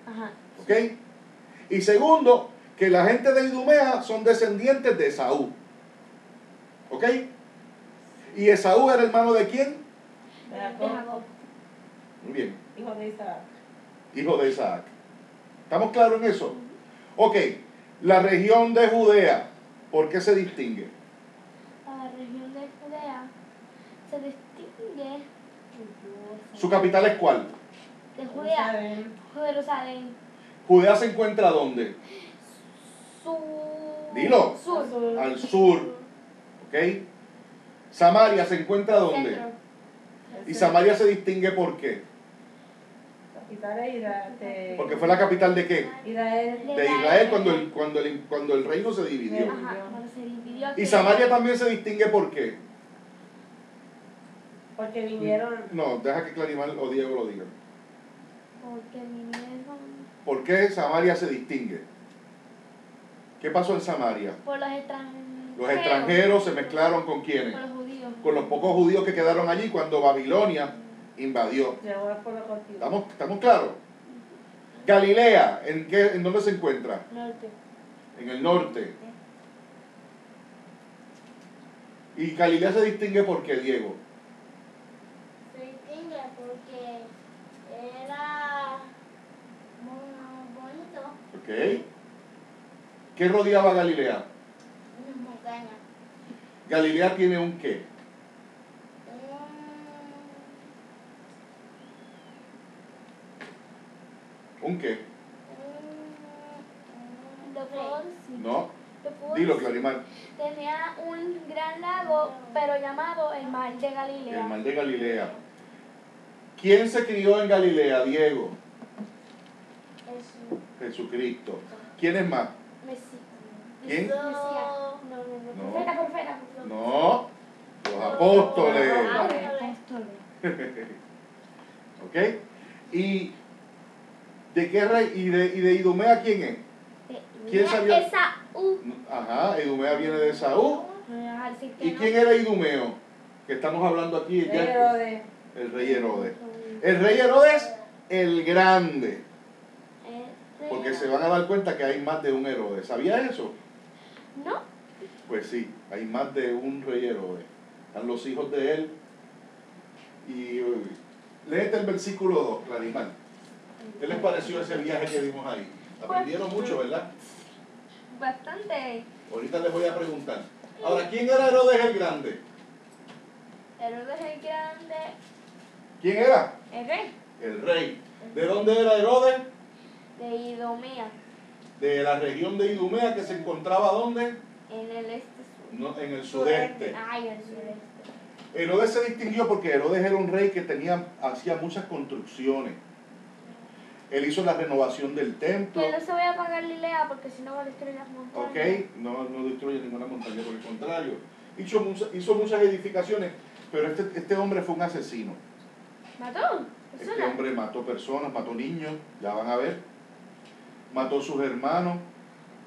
Ajá. ¿Ok? Y segundo, que la gente de Idumea son descendientes de Esaú. ¿Ok? ¿Y Esaú era hermano de quién? De De Jacob, Jacob. Muy bien, hijo de Isaac. hijo de Isaac. ¿Estamos claros en eso? Ok, la región de Judea, ¿por qué se distingue? La región de Judea se distingue ¿Su capital es cuál? de Judea, Jerusalén. Jerusalén, Judea se encuentra ¿dónde? su... Dilo. Sur. Azul. Al sur. ¿Ok? Samaria se encuentra ¿dónde? Centro. Y Samaria se distingue ¿por qué? Capital de Israel. Porque fue la capital de qué? Israel. De Israel cuando el reino se dividió. Ajá, cuando se dividió. Y Samaria también se distingue ¿por qué? Porque vinieron. No, deja que Clarimar o Diego lo diga. Porque vinieron ¿Por qué Samaria se distingue? ¿Qué pasó en Samaria? por los extranjeros. Los extranjeros se mezclaron ¿con quiénes? Con los judíos. Con los pocos judíos que quedaron allí cuando Babilonia invadió. Llegó al pueblo cautivo. ¿Estamos claros? Galilea, ¿en dónde se encuentra? Norte. En el norte. ¿Y Galilea se distingue por qué, Diego? Se distingue porque era muy bonito, ¿Ok? ¿Qué rodeaba Galilea? unas montañas, Galilea tiene un qué. ¿Un qué? Lo puedo decir. No. Lo puedo Dilo, decir. Clarimar. Tenía un gran lago, pero llamado el Mar de Galilea. El mar de Galilea. ¿Quién se crió en Galilea, Diego? Eso. Jesucristo. ¿Quién es más? Messi. ¿Quién? Mesías. No. No. Profeta. No. Los apóstoles. Apóstoles. ¿Ok? ¿Y de qué rey? ¿Y de Idumea quién es? ¿Quién salió? Esaú. Ajá, Idumea viene de Esaú. Ajá, así que ¿Y no. quién era Idumeo? Que estamos hablando aquí. De Herodes. El rey Herodes. El rey Herodes, el grande. Porque se van a dar cuenta que hay más de un Herodes. ¿Sabía eso? ¿No? Pues sí, hay más de un rey Herodes. Están los hijos de él. Y léete el versículo 2, Clarimar. ¿Qué les pareció ese viaje que dimos ahí? Aprendieron mucho, ¿verdad? Bastante. Ahorita les voy a preguntar. Ahora, ¿quién era Herodes el grande? Herodes el Grande, ¿Quién era? el rey El rey. ¿De dónde era Herodes? de Idumea, De la región de Idumea, que se encontraba ¿dónde? en el este sur. No, en el sudeste. Ay, el sureste. Herodes se distinguió porque Herodes era un rey que hacía muchas construcciones. Él hizo la renovación del templo. Que no se vaya a apagar Galilea porque si no va a destruir las montañas. ¿Ok? No destruye ninguna montaña, por el contrario. Hizo muchas edificaciones, pero este hombre fue un asesino. ¿Mató? Este ¿Persona? hombre mató personas, mató niños, ya van a ver. Mató a sus hermanos,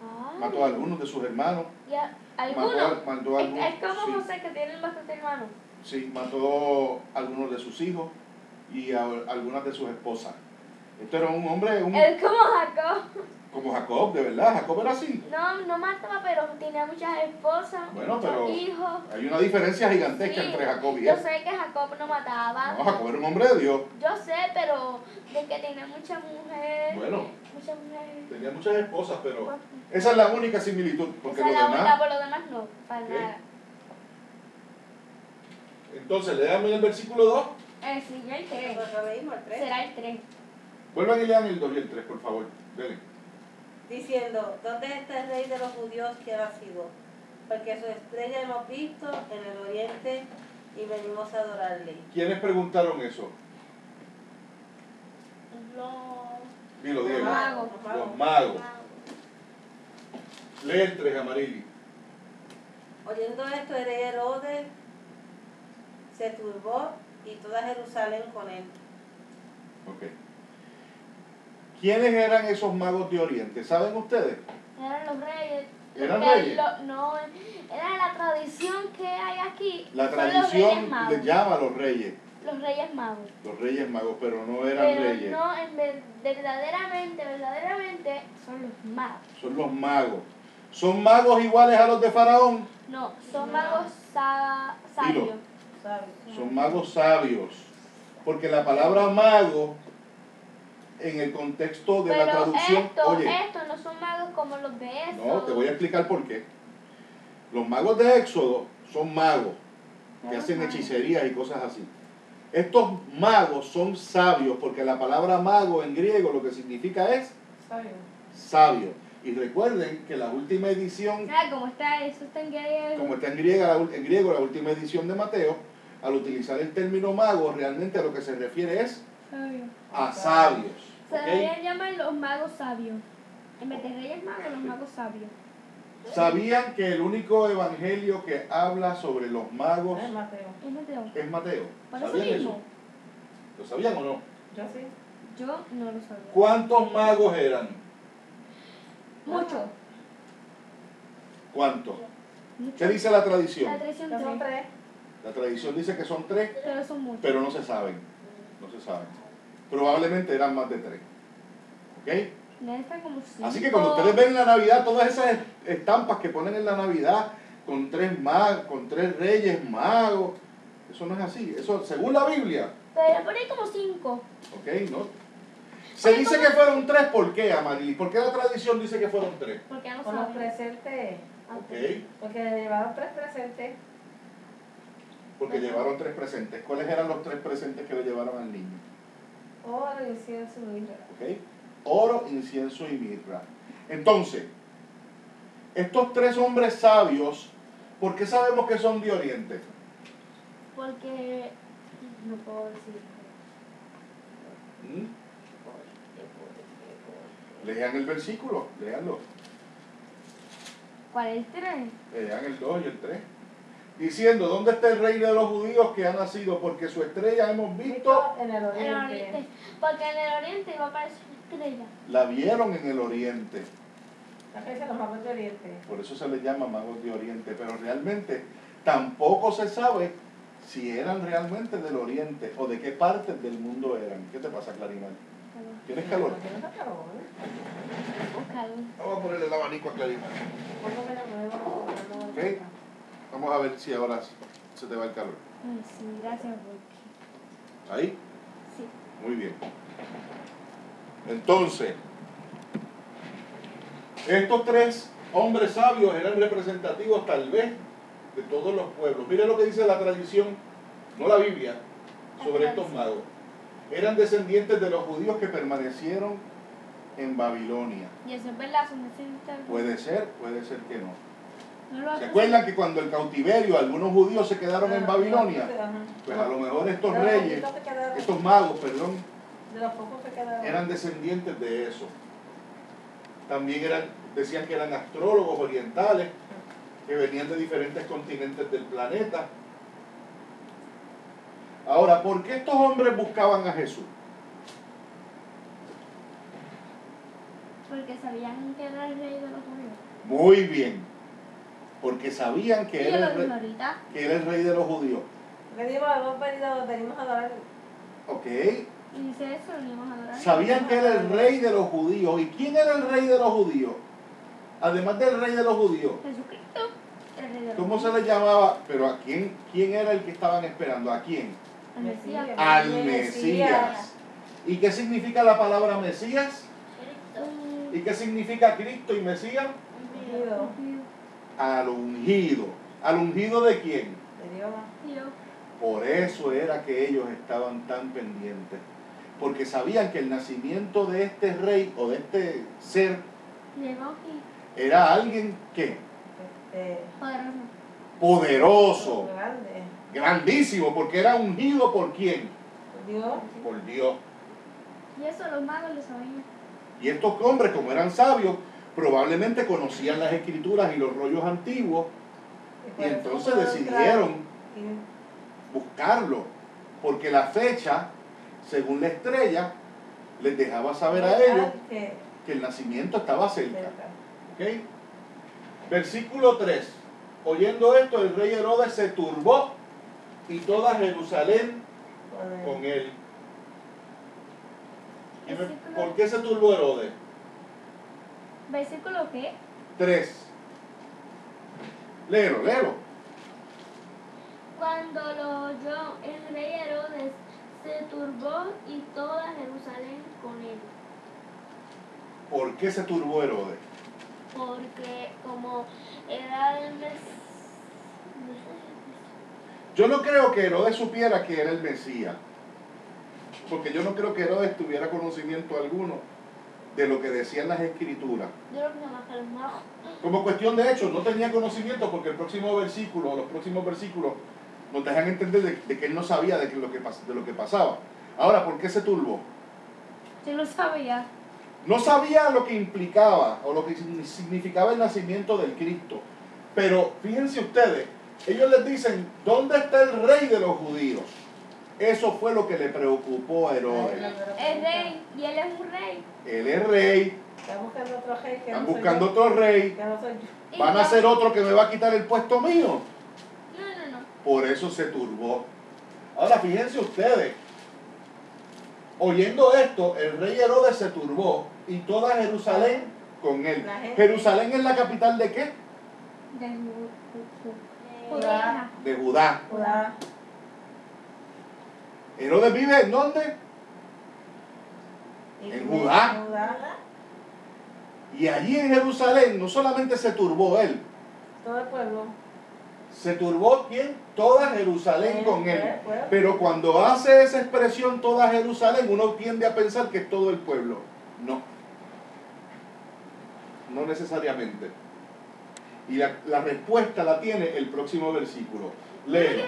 Ay. mató a algunos de sus hermanos. Ya, ¿algunos? Mató a algunos. Es como Sí. José que tienen bastantes hermanos. Sí, mató a algunos de sus hijos y a algunas de sus esposas. Esto era un hombre Es como Jacob. como Jacob, de verdad. Jacob era así. No mataba, pero tenía muchas esposas, Bueno, muchos pero hijos. hay una diferencia gigantesca Sí, entre Jacob y yo él. sé que Jacob no mataba. No, Jacob era un hombre de Dios. Yo sé, pero de que tenía muchas mujeres. Bueno, Muchas mujeres. tenía muchas esposas, pero esa es la única similitud. Porque Esa es lo la única, demás. por lo demás no, para Ok. nada. Entonces, léame el versículo 2. El siguiente Nosotros leímos el 3. será el 3. Vuelvan y lean el 2 y el 3, por favor. Dele. Diciendo, ¿dónde está el rey de los judíos que ha nacido? Porque su estrella hemos visto en el oriente y venimos a adorarle. ¿Quiénes preguntaron eso? Dilo, Diego. magos. Los magos. Lee el 3, Amarili. Oyendo esto, el rey Herodes se turbó y toda Jerusalén con él. Ok. ¿Quiénes eran esos magos de Oriente? ¿Saben ustedes? Eran los reyes. ¿Eran Porque reyes? no, era la tradición que hay aquí. La son los tradición reyes magos. les llama a los reyes. Los Reyes Magos. Los Reyes Magos, pero no eran Pero reyes. no, verdaderamente son los magos. Son los magos. ¿Son magos iguales a los de Faraón? No, son magos sabios. Dilo. ¿sabes? Son magos sabios. Porque la palabra mago, en el contexto de la Pero traducción... estos no son magos como los de Éxodo. No, te voy a explicar por qué. Los magos de Éxodo son magos que hacen hechicerías y cosas así. Estos magos son sabios, porque la palabra mago en griego lo que significa es ¿Sabes? sabio. Y recuerden que la última edición, ¿Cómo está? Eso está en griego. como está en griego la última edición de Mateo, al utilizar el término mago, realmente a lo que se refiere es Sabio. a sabios. Se ¿Ok? deberían llamar los magos sabios. En vez de Reyes Magos, los magos sabios. ¿Sabían que el único evangelio que habla sobre los magos Es Mateo. Es Mateo. es Mateo? Por eso ¿Sabían mismo. eso? ¿Lo sabían o no? Yo sí. Yo no lo sabía. ¿Cuántos magos eran? Mucho. ¿Cuántos? Mucho. ¿Qué dice la tradición? La tradición Yo son 3. 3. La tradición dice que son 3, Pero son muchos. pero no se saben. No se saben. Probablemente eran más de 3. ¿Ok? Debe estar como 5. Así que cuando ustedes ven en la Navidad todas esas estampas que ponen en la Navidad con 3 magos, con 3 reyes magos, eso no es así. Eso según la Biblia. Pero por ahí como 5. ¿Ok? ¿No? Se dice que fueron 3, ¿por qué, Amarili? ¿Por qué la tradición dice que fueron 3? Porque no Con los saben. presentes. ¿Ok? Porque le llevaron 3 presentes. Porque llevaron 3 presentes. ¿Cuáles eran los 3 presentes que le llevaron al niño? Oro, incienso y mirra. ¿Ok? Oro, incienso y mirra. Entonces, estos 3 hombres sabios, ¿por qué sabemos que son de Oriente? Porque no puedo decir. ¿Mm? Lean el versículo, léanlo. ¿Cuál es el 3? Lean el 2 y el 3. Diciendo, ¿dónde está el rey de los judíos que ha nacido? Porque su estrella hemos visto, En el En el oriente. oriente. Porque en el oriente iba a aparecer una estrella. la vieron en el oriente. Acá dicen los magos de oriente. Por eso se les llama magos de oriente. Pero realmente tampoco se sabe si eran realmente del oriente o de qué partes del mundo eran. ¿Qué te pasa, Clarimar? ¿Tienes calor? ¿Tienes calor? Búscalo. Vamos a ponerle el abanico a Clarimar. Ok. Vamos a ver si ahora se te va el calor. Ay, sí, gracias, porque. ¿Ahí? Sí. Muy bien. Entonces, estos 3 hombres sabios eran representativos tal vez de todos los pueblos. Mira lo que dice la tradición, no la Biblia, sobre estos magos. Eran descendientes de los judíos que permanecieron en Babilonia. Y eso es verdad, son descendientes. Puede ser que no. No lo ¿Se hace. acuerdan que cuando el cautiverio algunos judíos se quedaron en Babilonia? Pues a lo mejor estos reyes, estos magos, perdón, De los pocos que quedaron. eran descendientes de eso. También decían que eran astrólogos orientales que venían de diferentes continentes del planeta. Ahora, ¿por qué estos hombres buscaban a Jesús? Porque sabían que era el rey de los judíos. Muy bien, porque sabían que Sí, yo era, lo el dije rey, ahorita. que era el rey de los judíos. Venimos a adorar. ¿Ok? Y dice eso, venimos a adorar. Sabían que era el rey de los judíos. ¿Y quién era el rey de los judíos? Además del rey de los judíos. Jesucristo, el rey de los ¿Cómo se judíos. le llamaba? Pero ¿a quién era el que estaban esperando? ¿A quién? Al Mesías. Al Mesías. ¿Y qué significa la palabra Mesías? ¿Y qué significa Cristo y Mesías? Ungido. Al ungido. ¿Al ungido de quién? De Dios. Dios. Por eso era que ellos estaban tan pendientes. Porque sabían que el nacimiento de este rey o de este ser Llegó aquí. era alguien que Poderoso. poderoso, Grande. grandísimo, porque era ungido por quién? Dios. Por Dios. Y eso los magos lo sabían. Y estos hombres, como eran sabios, probablemente conocían las escrituras y los rollos antiguos, y entonces decidieron buscarlo, porque la fecha, según la estrella, les dejaba saber a ellos que el nacimiento estaba cerca. ¿Ok? Versículo 3. Oyendo esto, el rey Herodes se turbó y toda Jerusalén con él. Versículo- ¿Por qué se turbó Herodes? ¿Versículo qué? 3. Léelo, léelo. Cuando lo oyó el rey Herodes, se turbó y toda Jerusalén con él. ¿Por qué se turbó Herodes? Porque como era el Yo no creo que Herodes supiera que era el Mesías, porque yo no creo que Herodes tuviera conocimiento alguno de lo que decían las Escrituras. Yo lo que más que los magos. Como cuestión de hecho, no tenía conocimiento porque el próximo versículo, los próximos versículos, nos dejan entender de que él no sabía de lo que pasaba. Ahora, ¿por qué se turbó? Sí lo sabía. No sabía lo que implicaba o lo que significaba el nacimiento del Cristo. Pero fíjense ustedes, ellos les dicen, ¿dónde está el rey de los judíos? Eso fue lo que le preocupó a Herodes. El rey, y él es un rey. Él es rey, Están buscando otro rey que están no soy buscando yo, otro rey, que no soy yo. van a hacer otro que me va a quitar el puesto mío. No. Por eso se turbó. Ahora fíjense ustedes, oyendo esto, el rey Herodes se turbó y toda Jerusalén con él. La gente- ¿Jerusalén es la capital de qué? De Judá. De Judá. Judá. ¿Herodes vive en dónde? En Judá. Y allí en Jerusalén no solamente se turbó él, Todo el pueblo. se turbó ¿quién? Toda Jerusalén con él. Pueblo. Pero cuando hace esa expresión toda Jerusalén, uno tiende a pensar que es todo el pueblo. No. No necesariamente. Y la respuesta la tiene el próximo versículo. Léelo.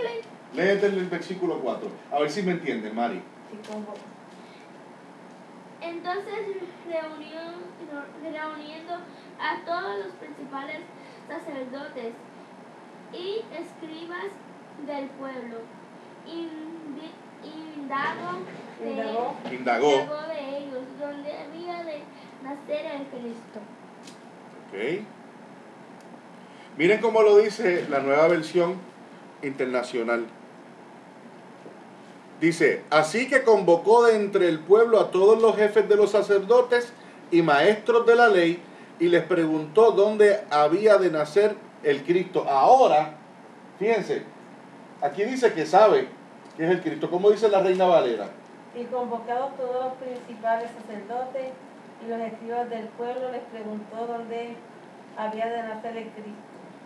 Léete el versículo 4. A ver si me entienden, Mari. Sí, como- Entonces reuniendo a todos los principales sacerdotes y escribas del pueblo, Indagó. indagó de ellos dónde había de nacer el Cristo. Ok. Miren cómo lo dice la nueva versión internacional. Dice, así que convocó de entre el pueblo a todos los jefes de los sacerdotes y maestros de la ley y les preguntó dónde había de nacer el Cristo. Ahora, fíjense, aquí dice que sabe que es el Cristo. ¿Cómo dice la Reina Valera? Y convocados todos los principales sacerdotes y los escribas del pueblo, les preguntó dónde había de nacer el Cristo.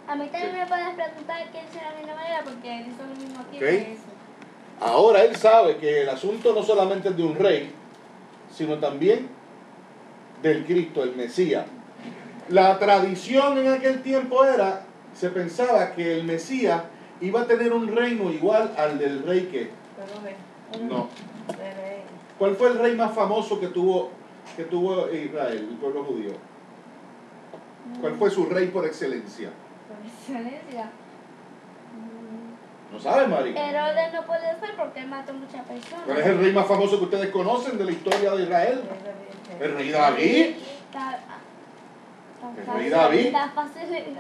A mí también me puedes preguntar qué es la Reina Valera porque dice lo mismo aquí Ok. que eso. Ahora él sabe que el asunto no solamente es de un rey, sino también del Cristo, el Mesías. La tradición en aquel tiempo se pensaba que el Mesías iba a tener un reino igual al del rey que... Pero ve, No. ve. ¿Cuál fue el rey más famoso que tuvo Israel, el pueblo judío? ¿Cuál fue su rey por excelencia? Por excelencia. ¿No sabes, Mari? Herodes no puede ser porque él mató muchas personas. ¿Cuál es el rey más famoso que ustedes conocen de la historia de Israel? El rey David. El rey David. Está fácil.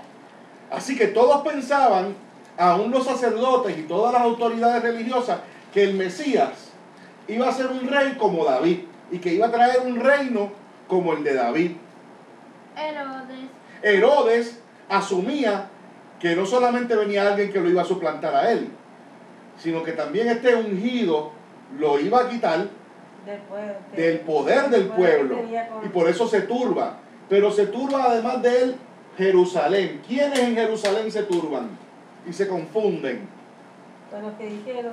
Así que todos pensaban, aún los sacerdotes y todas las autoridades religiosas, que el Mesías iba a ser un rey como David y que iba a traer un reino como el de David. Herodes asumía que no solamente venía alguien que lo iba a suplantar a él, sino que también este ungido lo iba a quitar del poder del pueblo. Y por eso se turba. Pero se turba además de él Jerusalén. ¿Quiénes en Jerusalén se turban y se confunden? Con los que dije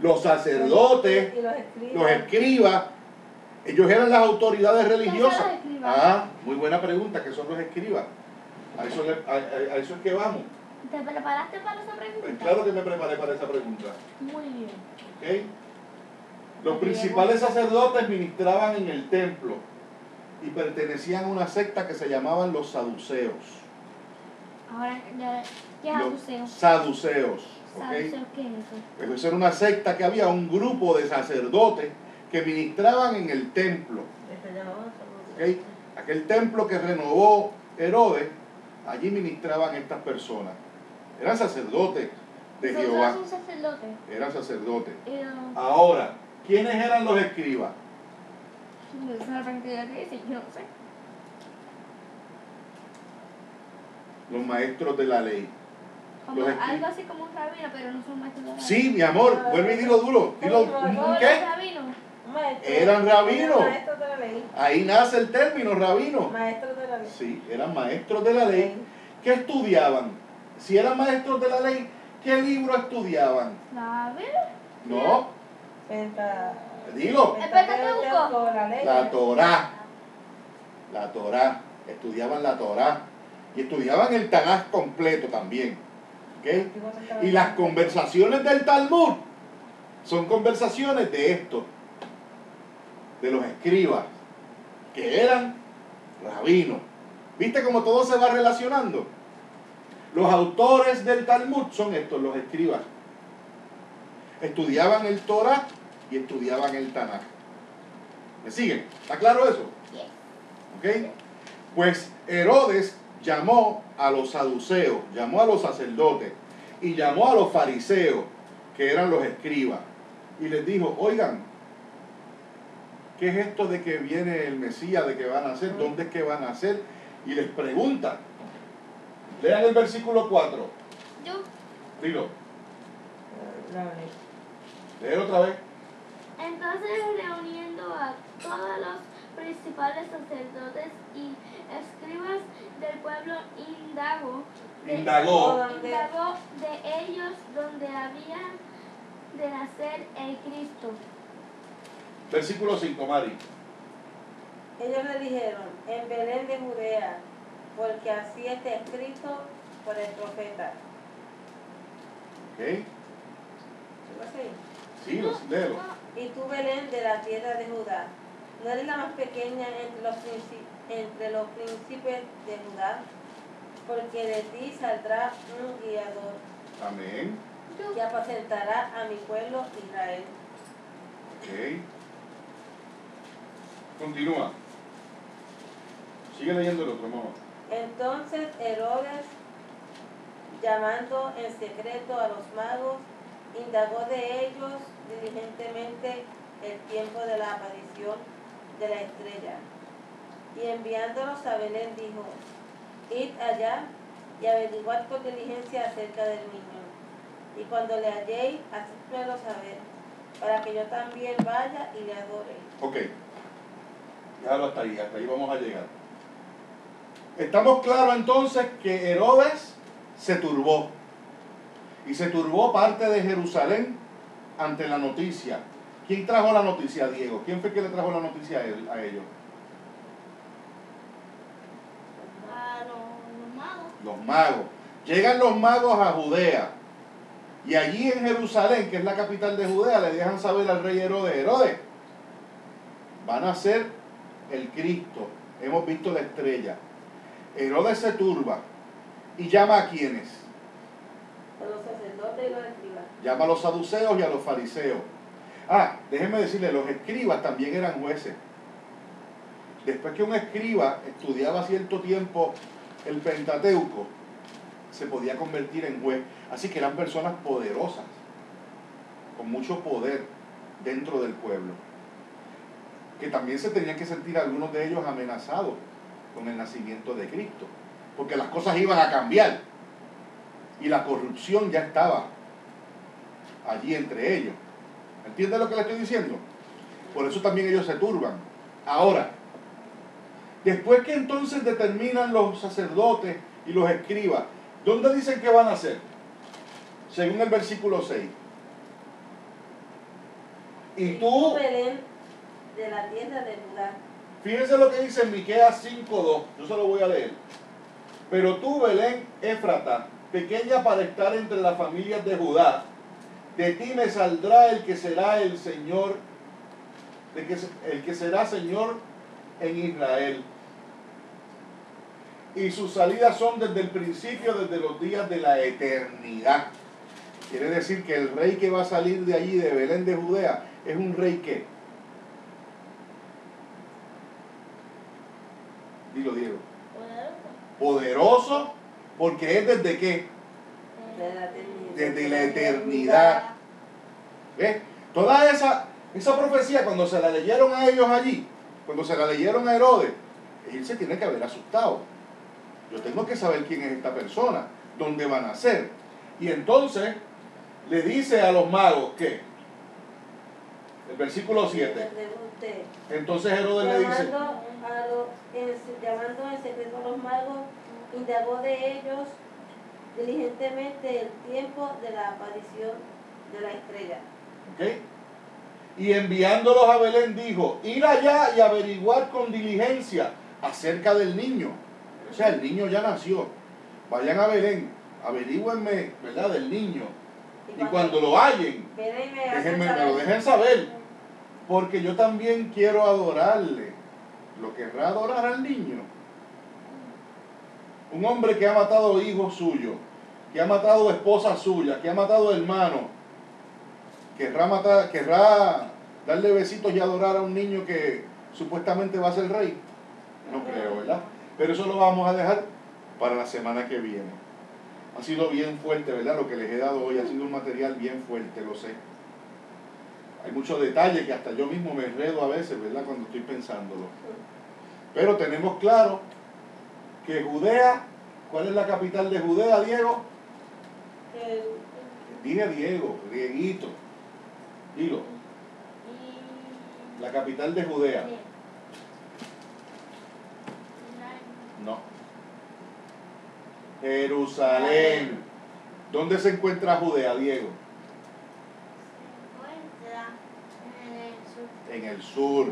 Los sacerdotes, y los escribas. Ellos eran las autoridades religiosas. ¿Qué son los escribas? Ah, muy buena pregunta, ¿qué son los escribas? A eso es que vamos. ¿Te preparaste para esa Pues pregunta? claro que me preparé para esa pregunta. Muy bien. ¿Ok? Los principales sacerdotes ministraban en el templo y pertenecían a una secta que se llamaban los saduceos. Ahora, ¿qué es Los saduceo? saduceos. ¿Ok? ¿Saduceo qué es eso? Pues eso era una secta que había un grupo de sacerdotes que ministraban en el templo. ¿Ok? Aquel templo que renovó Herodes, allí ministraban estas personas. Eran sacerdotes de Jesús Jehová. es un sacerdote. Era sacerdote. Y Ahora, ¿quiénes eran los escribas? no sé la cantidad que dice, yo no sé. Los maestros de la ley. Como Los escribas. algo así como un rabino, pero no son maestros de la ley. Sí, mi amor, vuelve y dilo duro. Dilo, ¿O ¿un los qué? rabinos? Maestro, Eran rabinos. Maestros de la ley. Ahí nace el término rabino. Maestros de la ley. Sí, eran maestros de la ley. ¿Qué estudiaban? Si eran maestros de la ley, ¿qué libro estudiaban? ¿La Biblia? No, Penta- dilo. El Pentateuco. La ley. La Torá. La Torá. Estudiaban la Torá. Y estudiaban el Tanaj completo también. ¿Ok? Y las conversaciones del Talmud son conversaciones de esto, de los escribas, que eran rabinos. ¿Viste cómo todo se va relacionando? Los autores del Talmud son estos, los escribas. Estudiaban el Torah y estudiaban el Tanaj. ¿Me siguen? ¿Está claro eso? ¿Ok? Pues Herodes llamó a los saduceos, llamó a los sacerdotes y llamó a los fariseos, que eran los escribas, y les dijo, oigan, ¿qué es esto de que viene el Mesías, de que van a hacer? ¿Dónde es que van a hacer? Y les preguntan. Lean el versículo 4. Yo. Dilo. La ley. Léelo otra vez. Entonces, reuniendo a todos los principales sacerdotes y escribas del pueblo, indagó de ellos donde había de nacer el Cristo. Versículo 5, Mari. Ellos le dijeron, en Belén de Judea, porque así está escrito por el profeta. ¿Ok? ¿Sigo así? Sí, léelo. Y tú, Belén, de la tierra de Judá, ¿no eres la más pequeña entre los príncipes de Judá? Porque de ti saldrá un guiador Amén. que apacentará a mi pueblo Israel. Ok. Continúa. Sigue leyendo el otro, mamá. Entonces Herodes, llamando en secreto a los magos, indagó de ellos diligentemente el tiempo de la aparición de la estrella. Y enviándolos a Belén dijo, id allá y averiguad con diligencia acerca del niño. Y cuando le halléis, hacedmelo saber, para que yo también vaya y le adore. Ok. Déjalo hasta ahí vamos a llegar. Estamos claros entonces que Herodes se turbó. Y se turbó parte de Jerusalén ante la noticia. ¿Quién trajo la noticia, Diego? ¿Quién fue que le trajo la noticia a ellos? A los magos. Los magos. Llegan los magos a Judea. Y allí en Jerusalén, que es la capital de Judea, le dejan saber al rey Herodes, Herodes, van a ser el Cristo. Hemos visto la estrella. Herodes se turba y llama a quienes. A los sacerdotes y los escribas. Llama a los saduceos y a los fariseos. Déjenme decirle, los escribas también eran jueces. Después que un escriba estudiaba cierto tiempo el Pentateuco, se podía convertir en juez. Así que eran personas poderosas, con mucho poder dentro del pueblo. Que también se tenían que sentir algunos de ellos amenazados con el nacimiento de Cristo. Porque las cosas iban a cambiar. Y la corrupción ya estaba allí entre ellos. ¿Entiendes lo que le estoy diciendo? Por eso también ellos se turban. Ahora, después que entonces determinan los sacerdotes y los escribas, ¿dónde dicen que van a ser? Según el versículo 6. Y tú, Belén, de la tierra de Judá. fíjense lo que dice en Miqueas 5:2. Yo se lo voy a leer. Pero tú, Belén Éfrata, pequeña para estar entre las familias de Judá, de ti me saldrá el que será el Señor, el que será Señor en Israel. Y sus salidas son desde el principio, desde los días de la eternidad. Quiere decir que el rey que va a salir de allí, de Belén de Judea, es un rey ¿qué? Dilo, Diego. Poderoso, porque es desde qué? De la eternidad. desde la eternidad. ¿Ves? Toda esa profecía, cuando se la leyeron a ellos allí, cuando se la leyeron a Herodes, él se tiene que haber asustado. Yo tengo que saber quién es esta persona, dónde va a nacer. Y entonces le dice a los magos que, el versículo 7, entonces Herodes le dice, llamando en secreto a los magos, indagó de ellos diligentemente el tiempo de la aparición de la estrella. ¿ok? Y enviándolos a Belén dijo, ir allá y averiguar con diligencia acerca del niño. O sea, el niño ya nació. Vayan a Belén, averigüenme, ¿verdad?, del niño. Y cuando lo hallen, me lo dejen saber. Porque yo también quiero adorarle. ¿Lo querrá adorar al niño? Un hombre que ha matado hijos suyos, que ha matado esposas suyas, que ha matado hermanos, querrá darle besitos y adorar a un niño que supuestamente va a ser rey. No creo, ¿verdad? Pero eso lo vamos a dejar para la semana que viene. Ha sido bien fuerte, ¿verdad? Lo que les he dado hoy ha sido un material bien fuerte, lo sé. Hay muchos detalles que hasta yo mismo me enredo a veces, ¿verdad?, cuando estoy pensándolo. Pero tenemos claro que Judea, ¿cuál es la capital de Judea, Diego? Dile Diego, Dieguito. Dilo. La capital de Judea. No. Jerusalén. ¿Dónde se encuentra Judea, Diego? En el sur.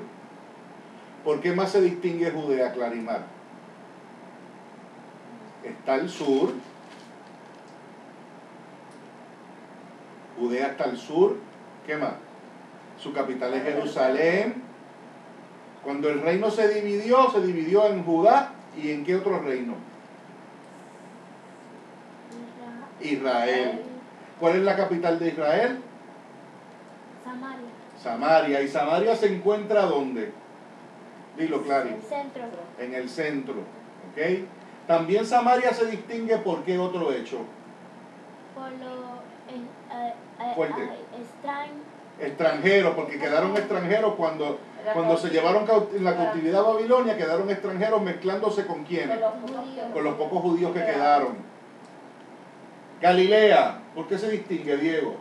¿Por qué más se distingue Judea, Clarimar? Está al sur. Judea está al sur. ¿Qué más? Su capital es Jerusalén. Cuando el reino se dividió en Judá y en qué otro reino? Israel. ¿Cuál es la capital de Israel? Samaria. Samaria. ¿Y Samaria se encuentra dónde? Dilo, Clary. En el centro. En el centro. ¿Ok? También Samaria se distingue por qué otro hecho. Por lo Fuerte. extraño. Extranjeros, porque quedaron extranjeros cuando se llevaron en la cautividad a Babilonia, quedaron extranjeros mezclándose con quiénes, con los pocos judíos que quedaron. Galilea, ¿por qué se distingue, Diego?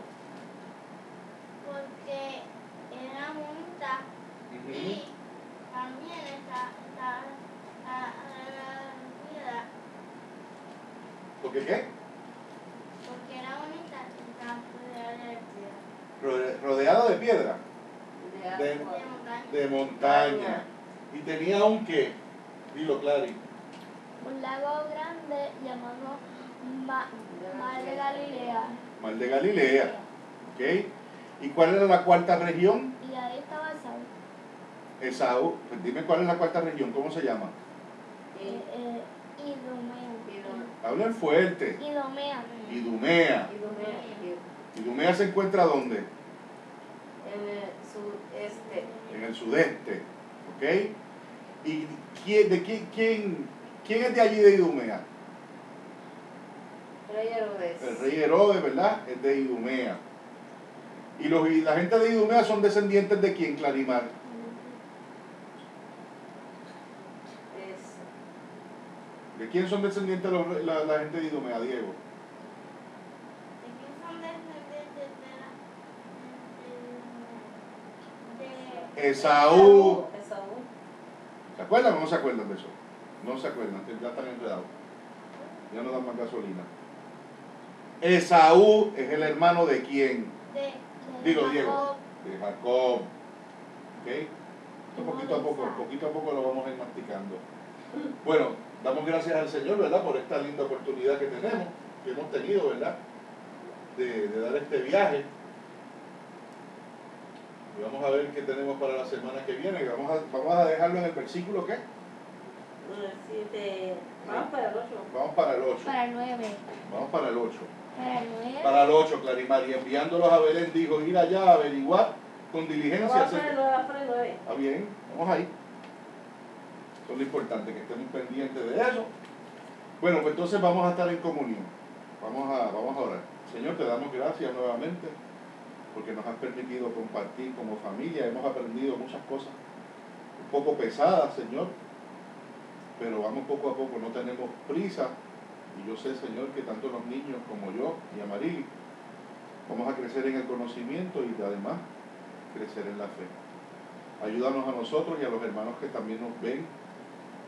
Porque era bonita y también está piedra. ¿Por qué qué? Porque era bonita y estaba rodeada de piedra. Rodeada de piedra, De montaña. de montaña. Y tenía un qué, dilo, Clary. Un lago grande llamado Mar de Galilea. Mar de Galilea. ¿Ok? ¿Y cuál era la cuarta región? Y ahí estaba Saúl. Esaú. Pues dime cuál es la cuarta región, ¿cómo se llama? Idumea. Hablen fuerte. Idumea. Idumea. ¿Idumea se encuentra dónde? En el sudeste. En el sudeste. ¿Ok? ¿Y quién es de allí de Idumea? Rey Herodes. El rey Herodes, ¿verdad? Es de Idumea. ¿Y la gente de Idumea son descendientes de quién, Clarimar? ¿De quién son descendientes la gente de Idumea, Diego? ¿De quién son descendientes de Esaú. Esaú. ¿Se acuerdan o no se acuerdan de eso? No se acuerdan, ya están enredados. Ya no dan más gasolina. Esaú es el hermano de quién? Dilo, Diego. De Jacob. ¿Ok? Poquito a poco lo vamos a ir masticando. Bueno, damos gracias al Señor, ¿verdad? Por esta linda oportunidad que hemos tenido, ¿verdad? De dar este viaje. Y vamos a ver qué tenemos para la semana que viene. Vamos a dejarlo en el versículo, ¿qué? Vamos para el 8. Vamos para el 8. Para el 9. Vamos para el 8. Para el 9. Para el 8, Clarimar. Y enviándolos a Belén, dijo, ir allá a averiguar con diligencia. Vamos para el 9. Está bien, vamos ahí. Eso es lo importante, que estemos pendientes de eso. Bueno, pues entonces vamos a estar en comunión. Vamos a orar. Señor, te damos gracias nuevamente porque nos has permitido compartir como familia. Hemos aprendido muchas cosas un poco pesadas, Señor, pero vamos poco a poco, no tenemos prisa. Y yo sé, Señor, que tanto los niños como yo y Amarili vamos a crecer en el conocimiento y además crecer en la fe. Ayúdanos a nosotros y a los hermanos que también nos ven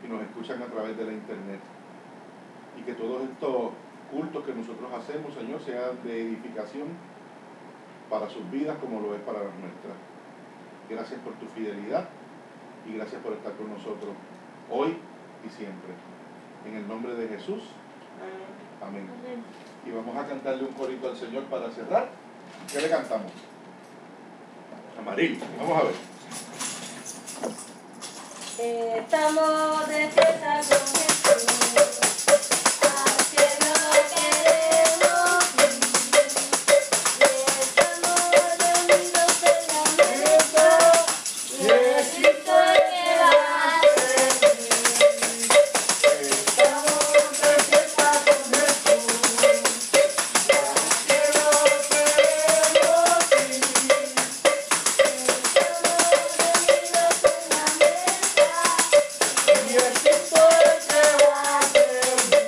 y nos escuchan a través de la internet. Y que todos estos cultos que nosotros hacemos, Señor, sean de edificación para sus vidas como lo es para las nuestras. Gracias por tu fidelidad y gracias por estar con nosotros hoy y siempre. En el nombre de Jesús. Amén. Amén. Y vamos a cantarle un corito al Señor para cerrar. ¿Qué le cantamos? Amaril, vamos a ver. Estamos de fiesta con Jesús, al cielo queremos ir. Estamos reunidos en la mesa, y es Cristo el que va a servir. Estamos de fiesta con Jesús, al cielo queremos ir. Estamos reunidos en la mesa, y es Cristo el que va a servir.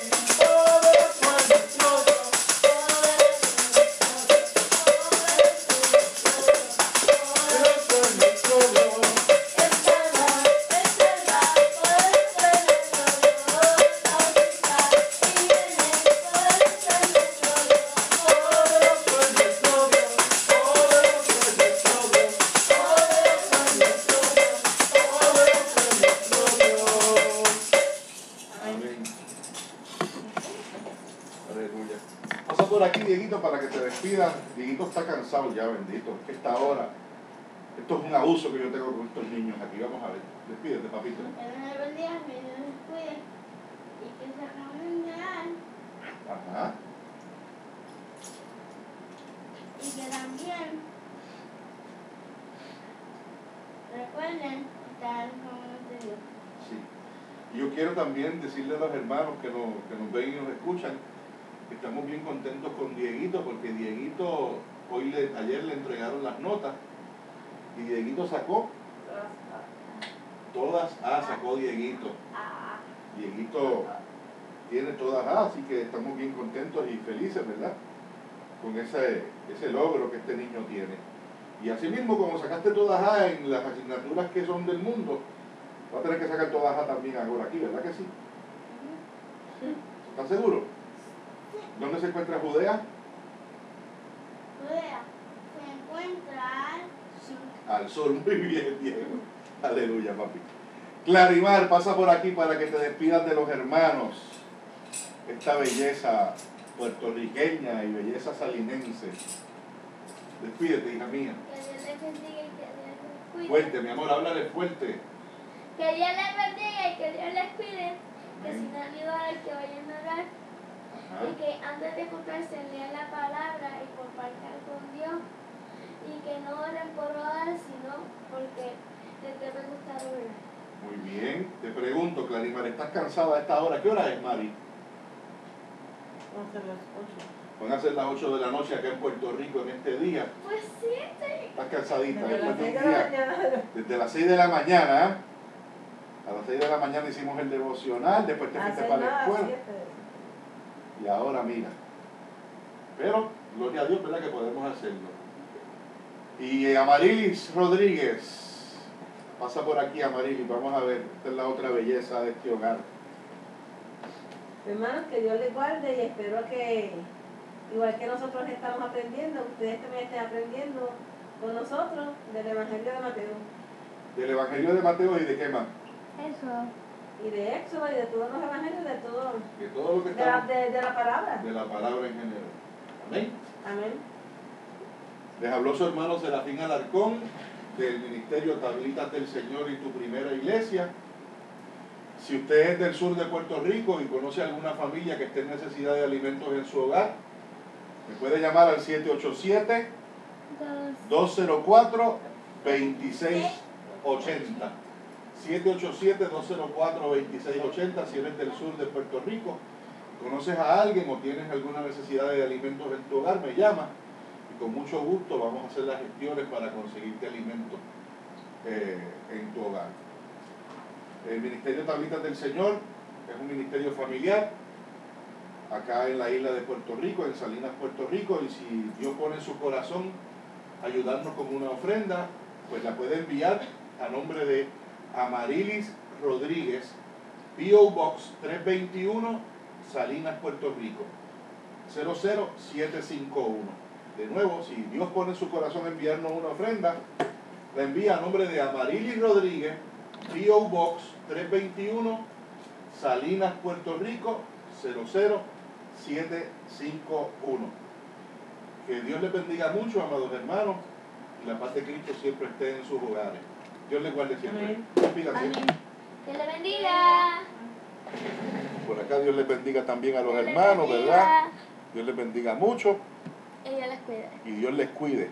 Todo es nuestro, todo es nuestro Dios. Amén. Aleluya. Pasa por aquí, Dieguito, para que te despida. Dieguito está cansado ya, bendito. Es que esta hora, esto es un abuso que yo tengo con estos niños aquí. Vamos a ver. Despídete, papito. Que Dios les bendiga, que Dios les cuide y que se acaben de dar. Ajá. Y que también recuerden estar con Dios. Sí. Y yo quiero también decirle a los hermanos que nos ven y nos escuchan que estamos bien contentos con Dieguito, porque Dieguito, ayer le entregaron las notas y Dieguito sacó todas A, sacó Dieguito. Dieguito tiene todas A, así que estamos bien contentos y felices, ¿verdad? Con ese logro que este niño tiene. Y así mismo, como sacaste todas A en las asignaturas que son del mundo, va a tener que sacar todas A también ahora aquí, ¿verdad que sí? ¿Estás seguro? ¿Dónde se encuentra Judea? Judea se encuentra Al sur, muy bien, Diego. Aleluya, papi. Clarimar, pasa por aquí para que te despidas de los hermanos. Esta belleza puertorriqueña y belleza salinense. Despídete, hija mía. que Dios les bendiga y que Dios les cuide. Fuerte, mi amor, háblale fuerte. Que Dios les bendiga y que Dios les cuide. Que Amén. si no han ido a orar, que vayan a orar. Ajá. Y que antes de acostarse lean la palabra y compartan con Dios. Y que no oren por orar, sino porque les debe gustar orar. Muy bien. Te pregunto, Clarimar, ¿estás cansada a esta hora? ¿Qué hora es, Mari? Vamos a hacer las 8. Van a ser las 8 de la noche acá en Puerto Rico en este día. Pues sí, sí. Estás cansadita. Desde las después de 6 un de la día. mañana. Desde las 6 de la mañana, ¿eh? A las 6 de la mañana hicimos el devocional, después te fuiste Hace para la nada, escuela. 7. Y ahora mira. Pero, gloria a Dios, ¿verdad? Que podemos hacerlo. Y Amarilis Rodríguez. Pasa por aquí, Amarilis. Vamos a ver. Esta es la otra belleza de este hogar. Hermanos, que Dios les guarde y espero que, igual que nosotros estamos aprendiendo, ustedes también estén aprendiendo con nosotros del Evangelio de Mateo Del Evangelio de Mateo y de qué más. Eso. y de Éxodo y de todos los evangelios, de todo, Que todo lo que de la, está de la palabra. de la palabra en general. Amén. Amén. Les habló su hermano Serafín Alarcón del Ministerio Tablitas del Señor y Tu Primera Iglesia. Si usted es del sur de Puerto Rico y conoce alguna familia que esté en necesidad de alimentos en su hogar, me puede llamar al 787-204-2680. 787-204-2680 si eres del sur de Puerto Rico conoces a alguien o tienes alguna necesidad de alimentos en tu hogar, me llamas y con mucho gusto vamos a hacer las gestiones para conseguirte alimentos en tu hogar. El Ministerio Tablitas del Señor es un ministerio familiar acá en la isla de Puerto Rico, en Salinas, Puerto Rico, y si Dios pone en su corazón ayudarnos con una ofrenda, pues la puede enviar a nombre de Amarilis Rodríguez, P.O. Box 321, Salinas, Puerto Rico, 00751. De nuevo, si Dios pone en su corazón enviarnos una ofrenda, la envía a nombre de Amarilis Rodríguez, P.O. Box 321, Salinas, Puerto Rico, 00751. Que Dios les bendiga mucho, amados hermanos, y la paz de Cristo siempre esté en sus hogares. Dios les guarde siempre. Amén. Amén. Que le bendiga. Por acá Dios les bendiga también a los Que le hermanos, bendiga. ¿verdad? Dios les bendiga mucho Ella les cuida. y Dios les cuide.